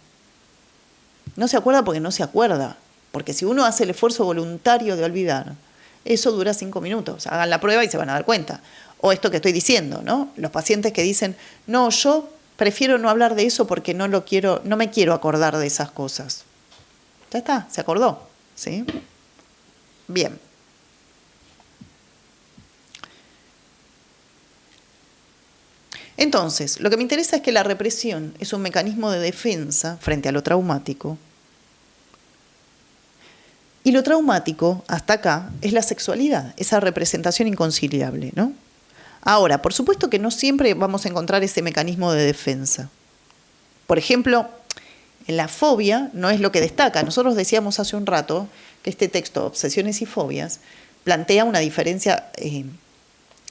No se acuerda porque no se acuerda. Porque si uno hace el esfuerzo voluntario de olvidar, eso dura 5 minutos. Hagan la prueba y se van a dar cuenta. O esto que estoy diciendo, ¿no? Los pacientes que dicen, no, yo prefiero no hablar de eso porque no me quiero acordar de esas cosas. Ya está, se acordó, ¿sí? Bien. Entonces, lo que me interesa es que la represión es un mecanismo de defensa frente a lo traumático. Y lo traumático, hasta acá, es la sexualidad, esa representación inconciliable, ¿no? Ahora, por supuesto que no siempre vamos a encontrar ese mecanismo de defensa. Por ejemplo, en la fobia no es lo que destaca. Nosotros decíamos hace un rato que este texto, Obsesiones y Fobias, plantea una diferencia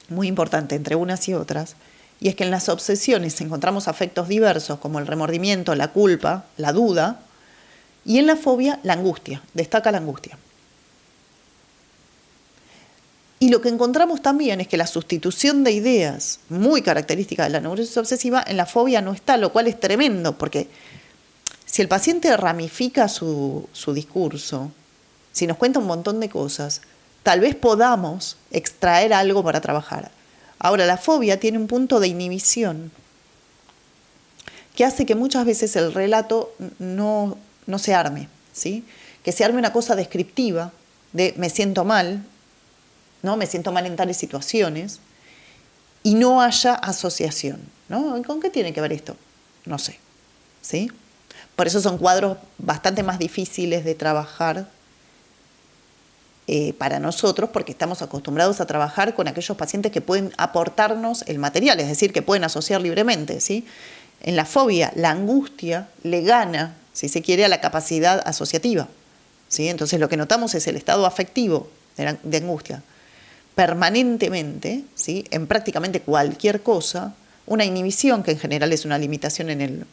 muy importante entre unas y otras, y es que en las obsesiones encontramos afectos diversos como el remordimiento, la culpa, la duda, y en la fobia la angustia, destaca la angustia. Y lo que encontramos también es que la sustitución de ideas, muy característica de la neurosis obsesiva, en la fobia no está, lo cual es tremendo, porque si el paciente ramifica su discurso, si nos cuenta un montón de cosas, tal vez podamos extraer algo para trabajar. Ahora, la fobia tiene un punto de inhibición que hace que muchas veces el relato no se arme, ¿sí? Que se arme una cosa descriptiva de me siento mal, ¿no? Me siento mal en tales situaciones, y no haya asociación, ¿no? ¿Con qué tiene que ver esto? No sé, ¿sí? Por eso son cuadros bastante más difíciles de trabajar para nosotros, porque estamos acostumbrados a trabajar con aquellos pacientes que pueden aportarnos el material, es decir, que pueden asociar libremente, ¿sí? En la fobia, la angustia le gana, si se quiere, a la capacidad asociativa, ¿sí? Entonces lo que notamos es el estado afectivo de angustia permanentemente, ¿sí? En prácticamente cualquier cosa, una inhibición que en general es una limitación en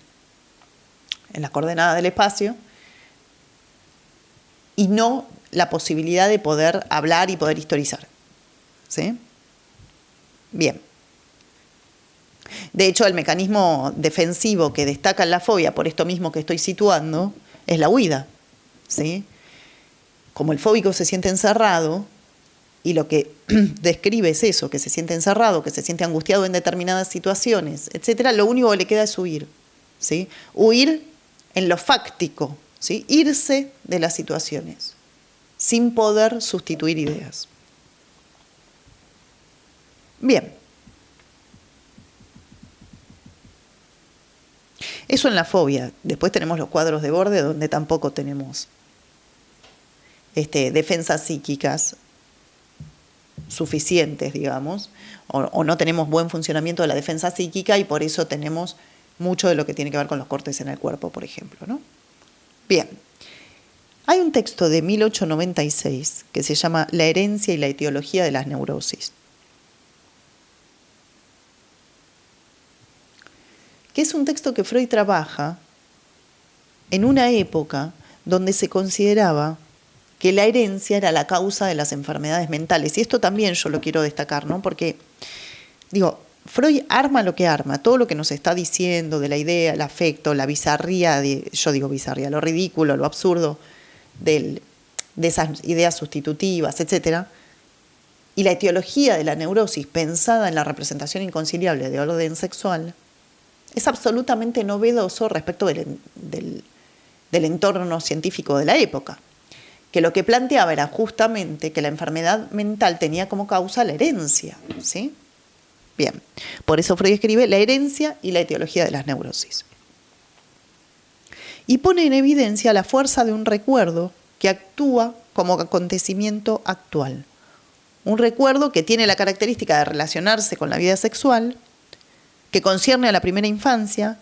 las coordenadas del espacio, y no la posibilidad de poder hablar y poder historizar, ¿sí? Bien. De hecho, el mecanismo defensivo que destaca en la fobia, por esto mismo que estoy situando, es la huida, ¿sí? Como el fóbico se siente encerrado, y lo que describe es eso, que se siente encerrado, que se siente angustiado en determinadas situaciones, etcétera, lo único que le queda es huir, ¿sí? Huir en lo fáctico, ¿sí? Irse de las situaciones, sin poder sustituir ideas. Bien, Eso en la fobia. Después tenemos los cuadros de borde donde tampoco tenemos defensas psíquicas suficientes, digamos, o no tenemos buen funcionamiento de la defensa psíquica y por eso tenemos mucho de lo que tiene que ver con los cortes en el cuerpo, por ejemplo, ¿no? Bien. Hay un texto de 1896 que se llama La herencia y la etiología de las neurosis, que es un texto que Freud trabaja en una época donde se consideraba que la herencia era la causa de las enfermedades mentales. Y esto también yo lo quiero destacar, ¿no? Porque, digo, Freud arma lo que arma, todo lo que nos está diciendo de la idea, el afecto, la bizarría, yo digo bizarría, lo ridículo, lo absurdo de esas ideas sustitutivas, etc. Y la etiología de la neurosis pensada en la representación inconciliable de orden sexual es absolutamente novedoso respecto del entorno científico de la época, que lo que planteaba era justamente que la enfermedad mental tenía como causa la herencia, ¿sí? Bien, por eso Freud escribe La herencia y la etiología de las neurosis. Y pone en evidencia la fuerza de un recuerdo que actúa como acontecimiento actual. Un recuerdo que tiene la característica de relacionarse con la vida sexual, que concierne a la primera infancia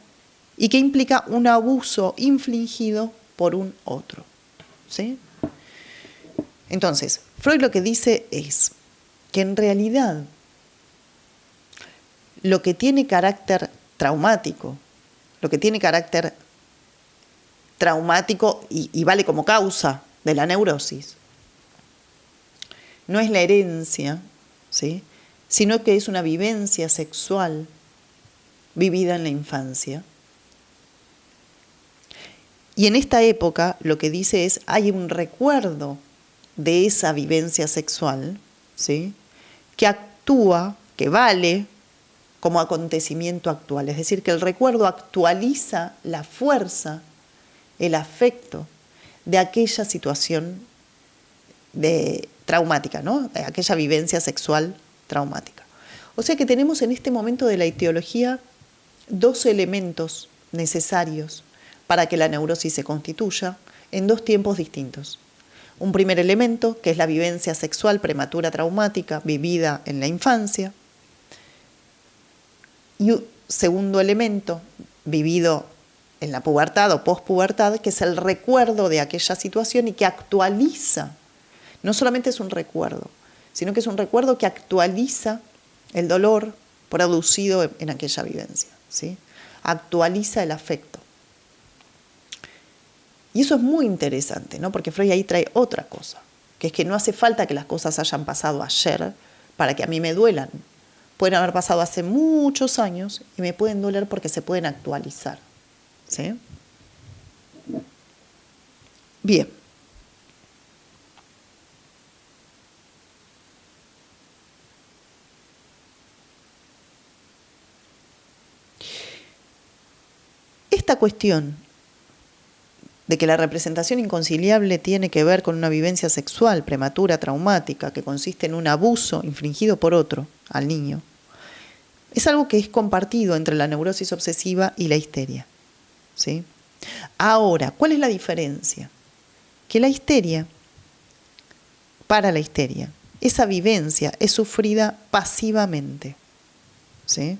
y que implica un abuso infligido por un otro, ¿sí? Entonces, Freud lo que dice es que en realidad lo que tiene carácter traumático, y vale como causa de la neurosis, no es la herencia, ¿sí?, sino que es una vivencia sexual vivida en la infancia. Y en esta época lo que dice es, hay un recuerdo de esa vivencia sexual, ¿sí?, que actúa, que vale como acontecimiento actual. Es decir, que el recuerdo actualiza la fuerza, el afecto de aquella situación traumática, ¿no?, de aquella vivencia sexual traumática. O sea que tenemos en este momento de la etiología dos elementos necesarios para que la neurosis se constituya en dos tiempos distintos. Un primer elemento, que es la vivencia sexual prematura traumática vivida en la infancia, y un segundo elemento, vivido en la pubertad o pospubertad, que es el recuerdo de aquella situación y que actualiza, no solamente es un recuerdo, sino que es un recuerdo que actualiza el dolor producido en aquella vivencia, ¿sí? Actualiza el afecto. Y eso es muy interesante, ¿no?, porque Freud ahí trae otra cosa, que es que no hace falta que las cosas hayan pasado ayer para que a mí me duelan. Pueden haber pasado hace muchos años y me pueden doler porque se pueden actualizar, ¿sí? Bien. Esta cuestión de que la representación inconciliable tiene que ver con una vivencia sexual prematura, traumática, que consiste en un abuso infligido por otro al niño, es algo que es compartido entre la neurosis obsesiva y la histeria, ¿sí? Ahora, ¿cuál es la diferencia? Que para la histeria, esa vivencia es sufrida pasivamente, ¿sí?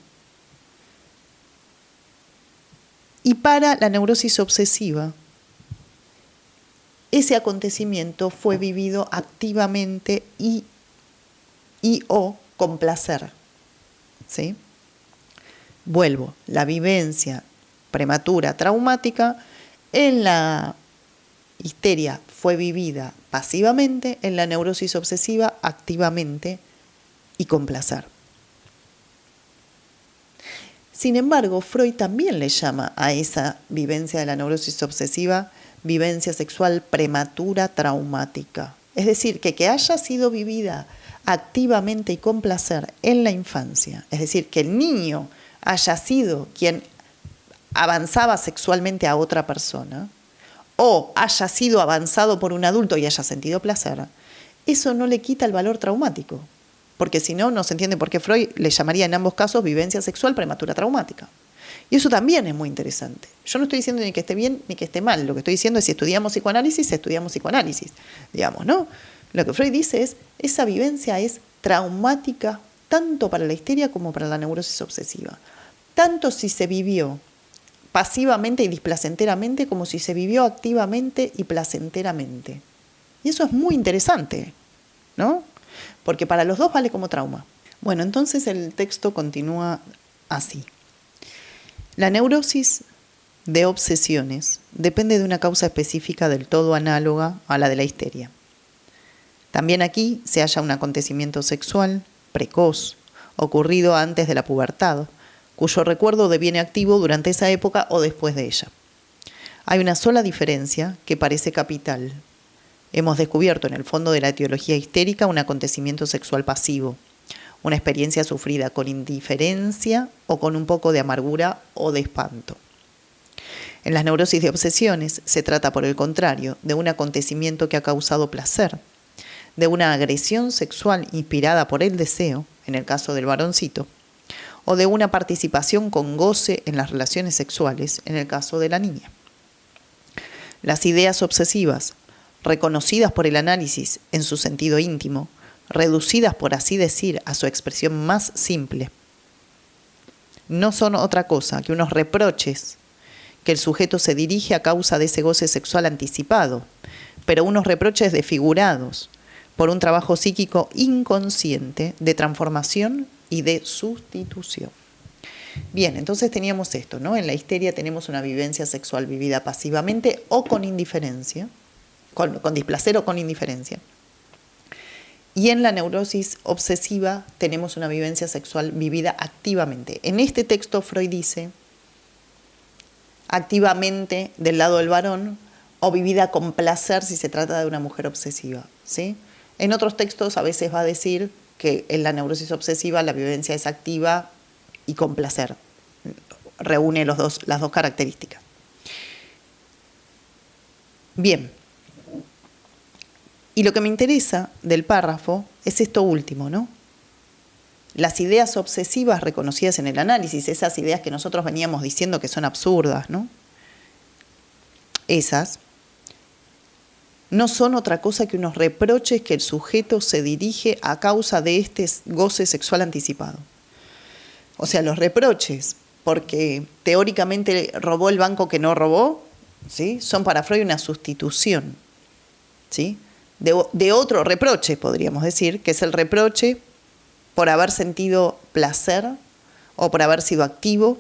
Y para la neurosis obsesiva, ese acontecimiento fue vivido activamente y o con placer, ¿sí? Vuelvo, la vivencia prematura traumática en la histeria fue vivida pasivamente, en la neurosis obsesiva activamente y con placer. Sin embargo, Freud también le llama a esa vivencia de la neurosis obsesiva vivencia sexual prematura traumática. Es decir, que haya sido vivida activamente y con placer en la infancia, es decir, que el niño haya sido quien avanzaba sexualmente a otra persona, o haya sido avanzado por un adulto y haya sentido placer, eso no le quita el valor traumático, porque si no, no se entiende por qué Freud le llamaría en ambos casos vivencia sexual prematura traumática. Y eso también es muy interesante. Yo no estoy diciendo ni que esté bien ni que esté mal. Lo que estoy diciendo es si estudiamos psicoanálisis, digamos, ¿no? Lo que Freud dice es, esa vivencia es traumática tanto para la histeria como para la neurosis obsesiva. Tanto si se vivió pasivamente y displacenteramente como si se vivió activamente y placenteramente. Y eso es muy interesante, ¿no? Porque para los dos vale como trauma. Bueno, entonces el texto continúa así. La neurosis de obsesiones depende de una causa específica del todo análoga a la de la histeria. También aquí se halla un acontecimiento sexual precoz, ocurrido antes de la pubertad, cuyo recuerdo deviene activo durante esa época o después de ella. Hay una sola diferencia que parece capital. Hemos descubierto en el fondo de la etiología histérica un acontecimiento sexual pasivo, una experiencia sufrida con indiferencia o con un poco de amargura o de espanto. En las neurosis de obsesiones se trata, por el contrario, de un acontecimiento que ha causado placer, de una agresión sexual inspirada por el deseo, en el caso del varoncito, o de una participación con goce en las relaciones sexuales, en el caso de la niña. Las ideas obsesivas, reconocidas por el análisis en su sentido íntimo, reducidas, por así decir, a su expresión más simple, no son otra cosa que unos reproches que el sujeto se dirige a causa de ese goce sexual anticipado, pero unos reproches desfigurados por un trabajo psíquico inconsciente de transformación y de sustitución. Bien, entonces teníamos esto, ¿no? En la histeria tenemos una vivencia sexual vivida pasivamente o con indiferencia, con displacer o con indiferencia. Y en la neurosis obsesiva tenemos una vivencia sexual vivida activamente. En este texto Freud dice activamente del lado del varón o vivida con placer si se trata de una mujer obsesiva, ¿sí? En otros textos a veces va a decir que en la neurosis obsesiva la vivencia es activa y con placer. Reúne las dos características. Bien. Y lo que me interesa del párrafo es esto último, ¿no? Las ideas obsesivas reconocidas en el análisis, esas ideas que nosotros veníamos diciendo que son absurdas, ¿no? Esas no son otra cosa que unos reproches que el sujeto se dirige a causa de este goce sexual anticipado. O sea, los reproches, porque teóricamente robó el banco que no robó, ¿sí? Son para Freud una sustitución, ¿sí? De otro reproche, podríamos decir, que es el reproche por haber sentido placer o por haber sido activo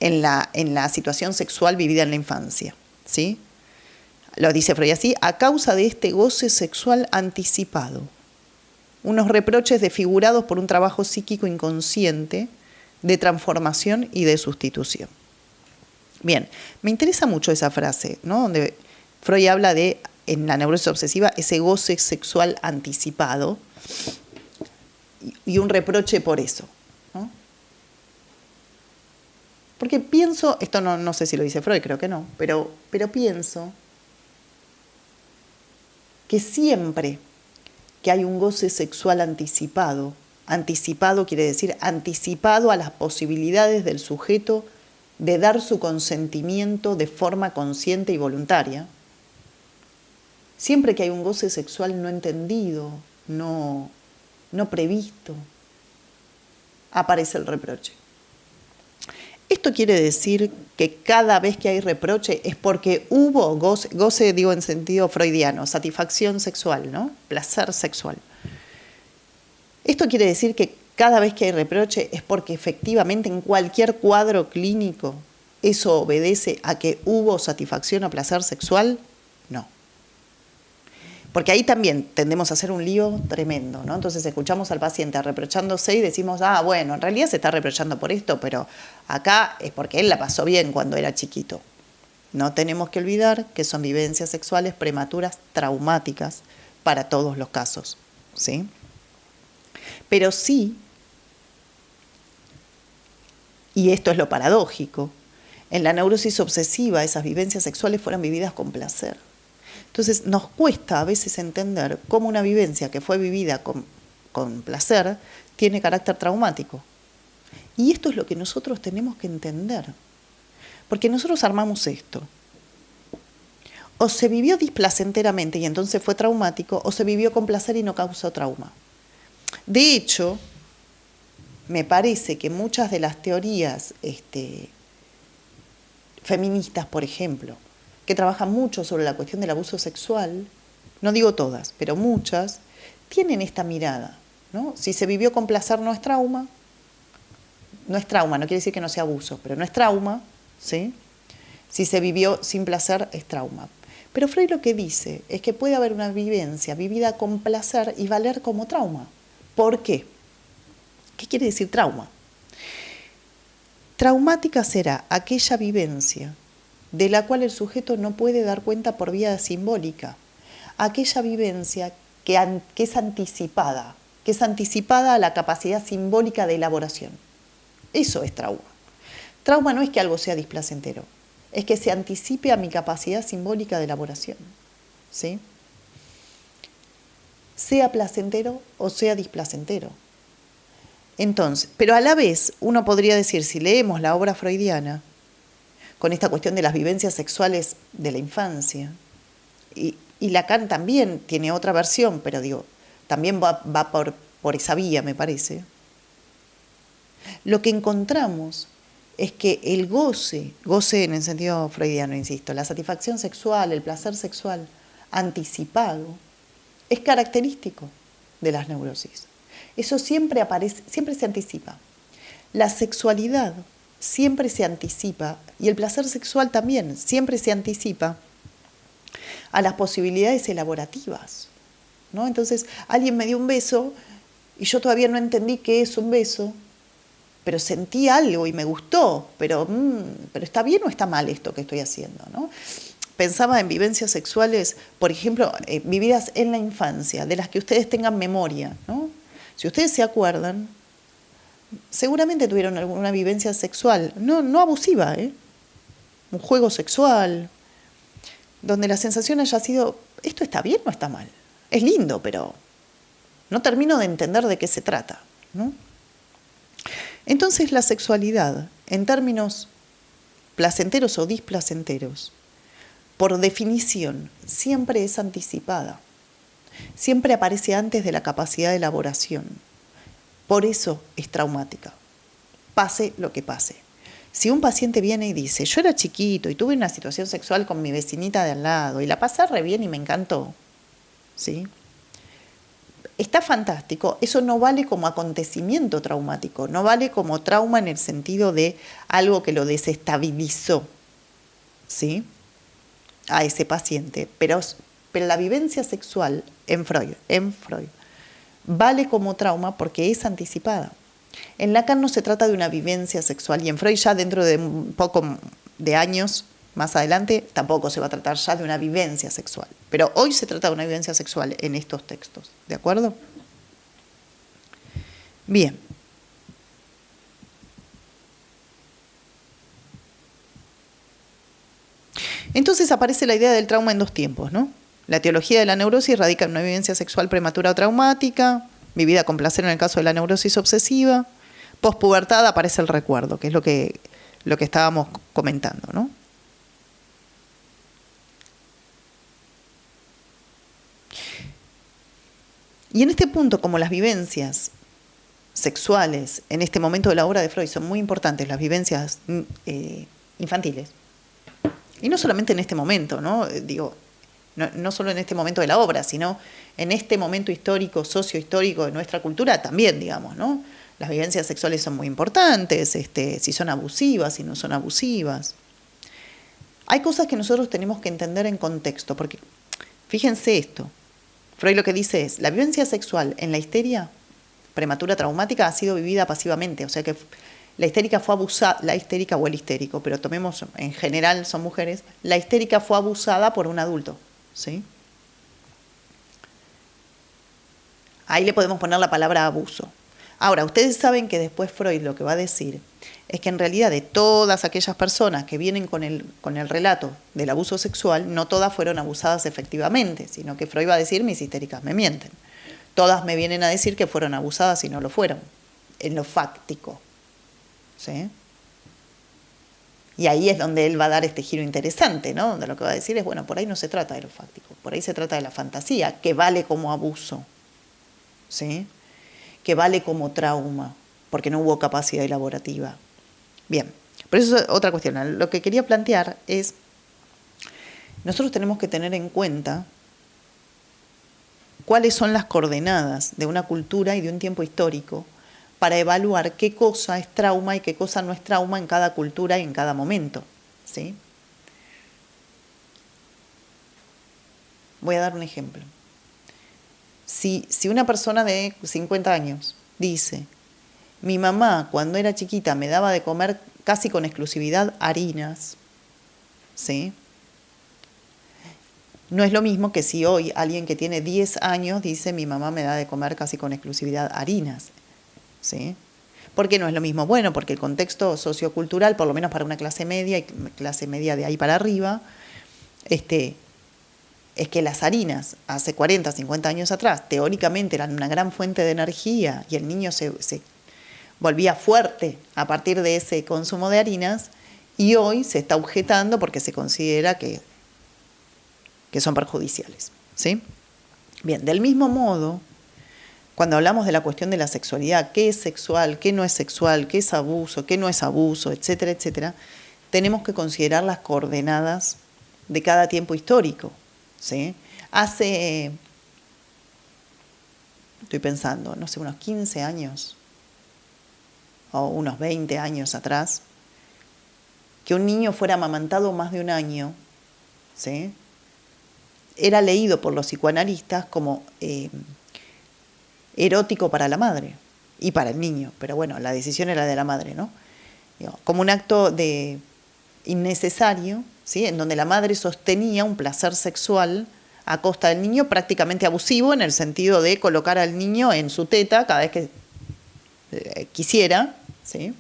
en la situación sexual vivida en la infancia, ¿sí? Lo dice Freud así, a causa de este goce sexual anticipado. Unos reproches desfigurados por un trabajo psíquico inconsciente de transformación y de sustitución. Bien, me interesa mucho esa frase, ¿no? Donde Freud habla de, en la neurosis obsesiva, ese goce sexual anticipado y un reproche por eso, ¿no? Porque pienso, esto no sé si lo dice Freud, creo que no, pero pienso que siempre que hay un goce sexual anticipado quiere decir anticipado a las posibilidades del sujeto de dar su consentimiento de forma consciente y voluntaria, siempre que hay un goce sexual no entendido, no previsto, aparece el reproche. Esto quiere decir que cada vez que hay reproche es porque hubo goce digo en sentido freudiano, satisfacción sexual, ¿no? Placer sexual. Esto quiere decir que cada vez que hay reproche es porque efectivamente en cualquier cuadro clínico eso obedece a que hubo satisfacción o placer sexual. No. Porque ahí también tendemos a hacer un lío tremendo, ¿no? Entonces escuchamos al paciente reprochándose y decimos, bueno, en realidad se está reprochando por esto, pero acá es porque él la pasó bien cuando era chiquito. No tenemos que olvidar que son vivencias sexuales prematuras traumáticas para todos los casos, ¿sí? Pero sí, y esto es lo paradójico, en la neurosis obsesiva esas vivencias sexuales fueron vividas con placer. Entonces nos cuesta a veces entender cómo una vivencia que fue vivida con placer tiene carácter traumático. Y esto es lo que nosotros tenemos que entender. Porque nosotros armamos esto. O se vivió displacenteramente y entonces fue traumático, o se vivió con placer y no causó trauma. De hecho, me parece que muchas de las teorías feministas, por ejemplo, que trabajan mucho sobre la cuestión del abuso sexual, no digo todas, pero muchas, tienen esta mirada, ¿no? Si se vivió con placer no es trauma, no quiere decir que no sea abuso, pero no es trauma, ¿sí? Si se vivió sin placer es trauma. Pero Freud lo que dice es que puede haber una vivencia vivida con placer y valer como trauma. ¿Por qué? ¿Qué quiere decir trauma? Traumática será aquella vivencia de la cual el sujeto no puede dar cuenta por vía simbólica. Aquella vivencia que es anticipada a la capacidad simbólica de elaboración. Eso es trauma. Trauma no es que algo sea displacentero, es que se anticipe a mi capacidad simbólica de elaboración, ¿sí? Sea placentero o sea displacentero. Entonces, pero a la vez uno podría decir, si leemos la obra freudiana, con esta cuestión de las vivencias sexuales de la infancia, y Lacan también tiene otra versión, pero digo, también va por esa vía, me parece, lo que encontramos es que el goce en el sentido freudiano, insisto, la satisfacción sexual, el placer sexual anticipado, es característico de las neurosis. Eso siempre aparece, siempre se anticipa. La sexualidad siempre se anticipa, y el placer sexual también, siempre se anticipa a las posibilidades elaborativas, ¿no? Entonces, alguien me dio un beso y yo todavía no entendí qué es un beso, pero sentí algo y me gustó, pero ¿está bien o está mal esto que estoy haciendo, ¿no? Pensaba en vivencias sexuales, por ejemplo, vividas en la infancia, de las que ustedes tengan memoria, ¿no? Si ustedes se acuerdan, seguramente tuvieron alguna vivencia sexual, no abusiva, un juego sexual, donde la sensación haya sido, ¿esto está bien o está mal? Es lindo, pero no termino de entender de qué se trata, ¿no? Entonces la sexualidad, en términos placenteros o displacenteros, por definición, siempre es anticipada, siempre aparece antes de la capacidad de elaboración. Por eso es traumática, pase lo que pase. Si un paciente viene y dice, yo era chiquito y tuve una situación sexual con mi vecinita de al lado y la pasé re bien y me encantó, ¿sí? Está fantástico, eso no vale como acontecimiento traumático, no vale como trauma en el sentido de algo que lo desestabilizó, ¿sí?, a ese paciente. Pero la vivencia sexual en Freud, vale como trauma porque es anticipada. En Lacan no se trata de una vivencia sexual, y en Freud ya dentro de un poco de años más adelante tampoco se va a tratar ya de una vivencia sexual. Pero hoy se trata de una vivencia sexual en estos textos, ¿de acuerdo? Bien. Entonces aparece la idea del trauma en dos tiempos, ¿no? La etiología de la neurosis radica en una vivencia sexual prematura o traumática, vivida con placer en el caso de la neurosis obsesiva. Pospubertad aparece el recuerdo, que es lo que estábamos comentando, ¿no? Y en este punto, como las vivencias sexuales en este momento de la obra de Freud son muy importantes, las vivencias infantiles, y no solamente en este momento, ¿no? Digo, no solo en este momento de la obra, sino en este momento histórico, sociohistórico de nuestra cultura también, digamos, ¿no? Las vivencias sexuales son muy importantes, si son abusivas, si no son abusivas. Hay cosas que nosotros tenemos que entender en contexto, porque fíjense esto, Freud lo que dice es, la vivencia sexual en la histeria prematura traumática ha sido vivida pasivamente, o sea que la histérica fue abusada, la histérica o el histérico, pero tomemos, en general son mujeres, la histérica fue abusada por un adulto, ¿sí? Ahí le podemos poner la palabra abuso. Ahora, ustedes saben que después Freud lo que va a decir es que en realidad de todas aquellas personas que vienen con el relato del abuso sexual, no todas fueron abusadas efectivamente, sino que Freud va a decir, mis histéricas me mienten. Todas me vienen a decir que fueron abusadas y no lo fueron, en lo fáctico, ¿sí? Y ahí es donde él va a dar este giro interesante, ¿no? Donde lo que va a decir es, bueno, por ahí no se trata de lo fáctico, por ahí se trata de la fantasía, que vale como abuso, ¿sí? Que vale como trauma, porque no hubo capacidad elaborativa. Bien, pero eso es otra cuestión. Lo que quería plantear es, nosotros tenemos que tener en cuenta cuáles son las coordenadas de una cultura y de un tiempo histórico para evaluar qué cosa es trauma y qué cosa no es trauma en cada cultura y en cada momento, ¿sí? Voy a dar un ejemplo. Si una persona de 50 años dice, mi mamá cuando era chiquita me daba de comer casi con exclusividad harinas, ¿sí? No es lo mismo que si hoy alguien que tiene 10 años dice, mi mamá me da de comer casi con exclusividad harinas, ¿sí? ¿Por qué no es lo mismo? Bueno, porque el contexto sociocultural, por lo menos para una clase media y clase media de ahí para arriba, es que las harinas hace 40, 50 años atrás, teóricamente eran una gran fuente de energía y el niño se volvía fuerte a partir de ese consumo de harinas, y hoy se está objetando porque se considera que son perjudiciales, ¿sí? Bien, del mismo modo, cuando hablamos de la cuestión de la sexualidad, qué es sexual, qué no es sexual, qué es abuso, qué no es abuso, etcétera, etcétera, tenemos que considerar las coordenadas de cada tiempo histórico, ¿sí? Estoy pensando, no sé, unos 15 años o unos 20 años atrás, que un niño fuera amamantado más de un año, ¿sí? Era leído por los psicoanalistas como erótico para la madre y para el niño, pero bueno, la decisión era de la madre, ¿no? Como un acto innecesario, ¿sí? En donde la madre sostenía un placer sexual a costa del niño, prácticamente abusivo, en el sentido de colocar al niño en su teta cada vez que quisiera, ¿sí?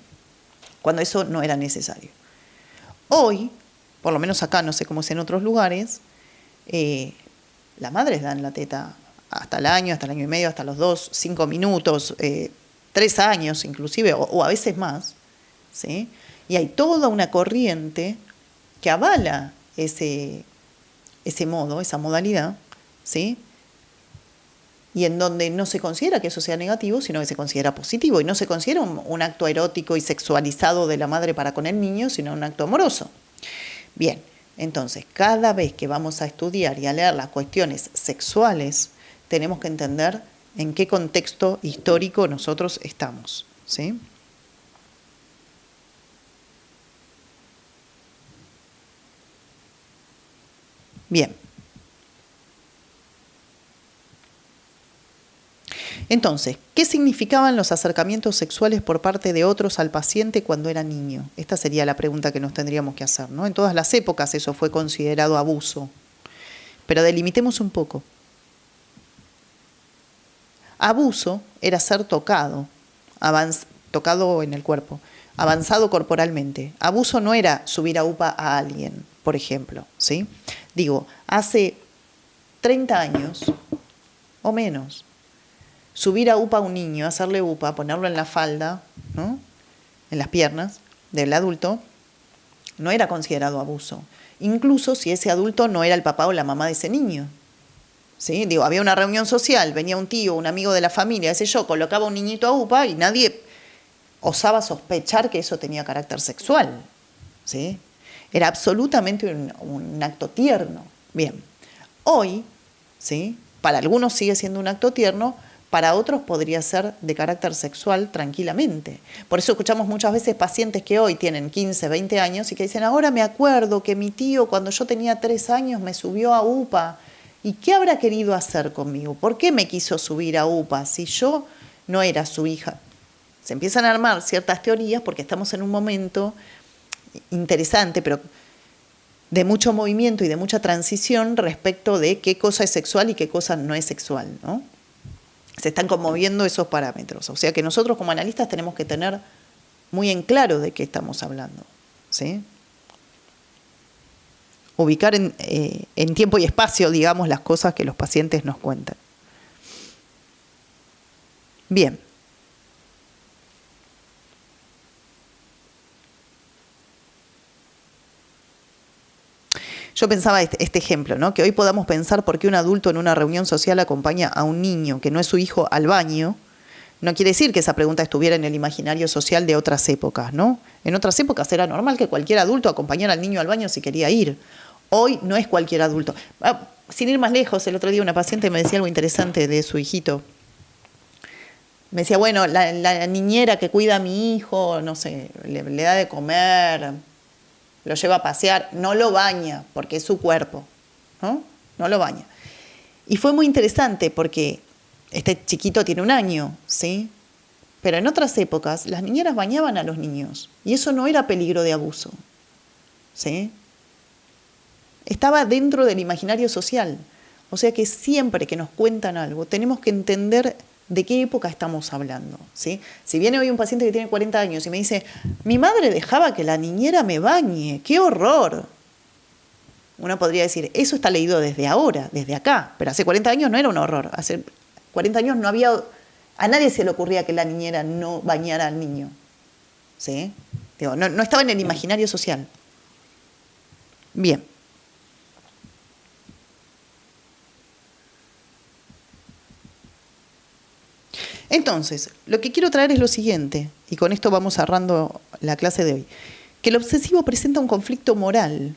Cuando eso no era necesario. Hoy, por lo menos acá, no sé cómo es en otros lugares, las madres dan la teta hasta el año y medio, hasta los 2, 5 minutos, 3 años inclusive, o a veces más, ¿sí? Y hay toda una corriente que avala ese modo, esa modalidad, ¿sí? Y en donde no se considera que eso sea negativo, sino que se considera positivo, y no se considera un acto erótico y sexualizado de la madre para con el niño, sino un acto amoroso. Bien, entonces, cada vez que vamos a estudiar y a leer las cuestiones sexuales, tenemos que entender en qué contexto histórico nosotros estamos, ¿sí? Bien. Entonces, ¿qué significaban los acercamientos sexuales por parte de otros al paciente cuando era niño? Esta sería la pregunta que nos tendríamos que hacer, ¿no? En todas las épocas eso fue considerado abuso. Pero delimitemos un poco. Abuso era ser tocado, tocado en el cuerpo, avanzado corporalmente. Abuso no era subir a UPA a alguien, por ejemplo, ¿sí? Digo, hace 30 años o menos, subir a UPA a un niño, hacerle UPA, ponerlo en la falda, ¿no? En las piernas del adulto, no era considerado abuso. Incluso si ese adulto no era el papá o la mamá de ese niño. ¿Sí? Digo, había una reunión social, venía un tío, un amigo de la familia, ese yo, colocaba un niñito a UPA y nadie osaba sospechar que eso tenía carácter sexual, ¿sí? Era absolutamente un acto tierno. Bien, hoy, ¿sí? Para algunos sigue siendo un acto tierno, para otros podría ser de carácter sexual tranquilamente. Por eso escuchamos muchas veces pacientes que hoy tienen 15, 20 años y que dicen, ahora me acuerdo que mi tío cuando yo tenía 3 años me subió a UPA. ¿Y qué habrá querido hacer conmigo? ¿Por qué me quiso subir a UPA si yo no era su hija? Se empiezan a armar ciertas teorías porque estamos en un momento interesante, pero de mucho movimiento y de mucha transición respecto de qué cosa es sexual y qué cosa no es sexual, ¿no? Se están conmoviendo esos parámetros. O sea que nosotros como analistas tenemos que tener muy en claro de qué estamos hablando, ¿sí? Ubicar en tiempo y espacio, digamos, las cosas que los pacientes nos cuentan. Bien. Yo pensaba este ejemplo, ¿no? Que hoy podamos pensar por qué un adulto en una reunión social acompaña a un niño que no es su hijo al baño, no quiere decir que esa pregunta estuviera en el imaginario social de otras épocas, ¿no? En otras épocas era normal que cualquier adulto acompañara al niño al baño si quería ir. Hoy no es cualquier adulto. Sin ir más lejos, el otro día una paciente me decía algo interesante de su hijito. Me decía, bueno, la niñera que cuida a mi hijo, no sé, le da de comer, lo lleva a pasear, no lo baña, porque es su cuerpo, ¿no? No lo baña. Y fue muy interesante porque este chiquito tiene 1 año, ¿sí? Pero en otras épocas las niñeras bañaban a los niños y eso no era peligro de abuso, ¿sí? Estaba dentro del imaginario social. O sea que siempre que nos cuentan algo tenemos que entender de qué época estamos hablando, ¿sí? Si viene hoy un paciente que tiene 40 años y me dice, mi madre dejaba que la niñera me bañe, ¡qué horror! Uno podría decir, eso está leído desde ahora, desde acá, pero hace 40 años no era un horror. Hace 40 años no había, a nadie se le ocurría que la niñera no bañara al niño, ¿sí? Digo, no estaba en el imaginario social. Bien. Entonces, lo que quiero traer es lo siguiente, y con esto vamos cerrando la clase de hoy, que el obsesivo presenta un conflicto moral,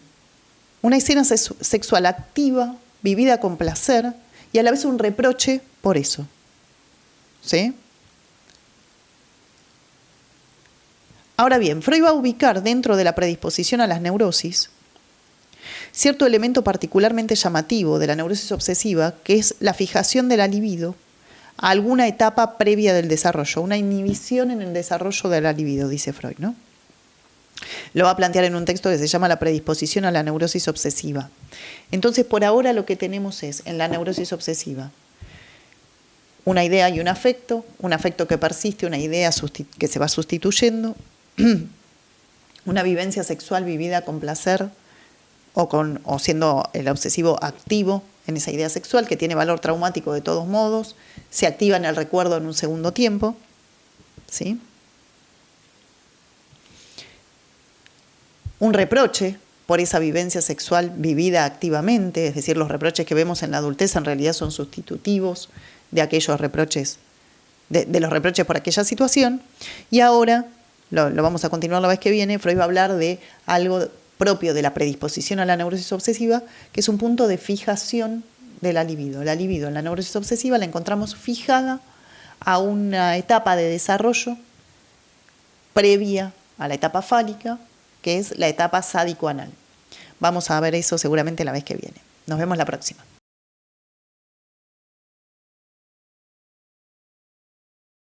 una escena sexual activa, vivida con placer, y a la vez un reproche por eso. ¿Sí? Ahora bien, Freud va a ubicar dentro de la predisposición a las neurosis cierto elemento particularmente llamativo de la neurosis obsesiva, que es la fijación de la libido a alguna etapa previa del desarrollo, una inhibición en el desarrollo de la libido, dice Freud, ¿no? Lo va a plantear en un texto que se llama La predisposición a la neurosis obsesiva. Entonces, por ahora lo que tenemos es, en la neurosis obsesiva, una idea y un afecto que persiste, una idea que se va sustituyendo, una vivencia sexual vivida con placer o siendo el obsesivo activo en esa idea sexual que tiene valor traumático de todos modos, se activa en el recuerdo en un segundo tiempo, ¿sí? Un reproche por esa vivencia sexual vivida activamente, es decir, los reproches que vemos en la adultez en realidad son sustitutivos de aquellos reproches, de los reproches por aquella situación. Y ahora, lo vamos a continuar la vez que viene, Freud va a hablar de algo propio de la predisposición a la neurosis obsesiva, que es un punto de fijación de la libido. La libido en la neurosis obsesiva la encontramos fijada a una etapa de desarrollo previa a la etapa fálica, que es la etapa sádico-anal. Vamos a ver eso seguramente la vez que viene. Nos vemos la próxima.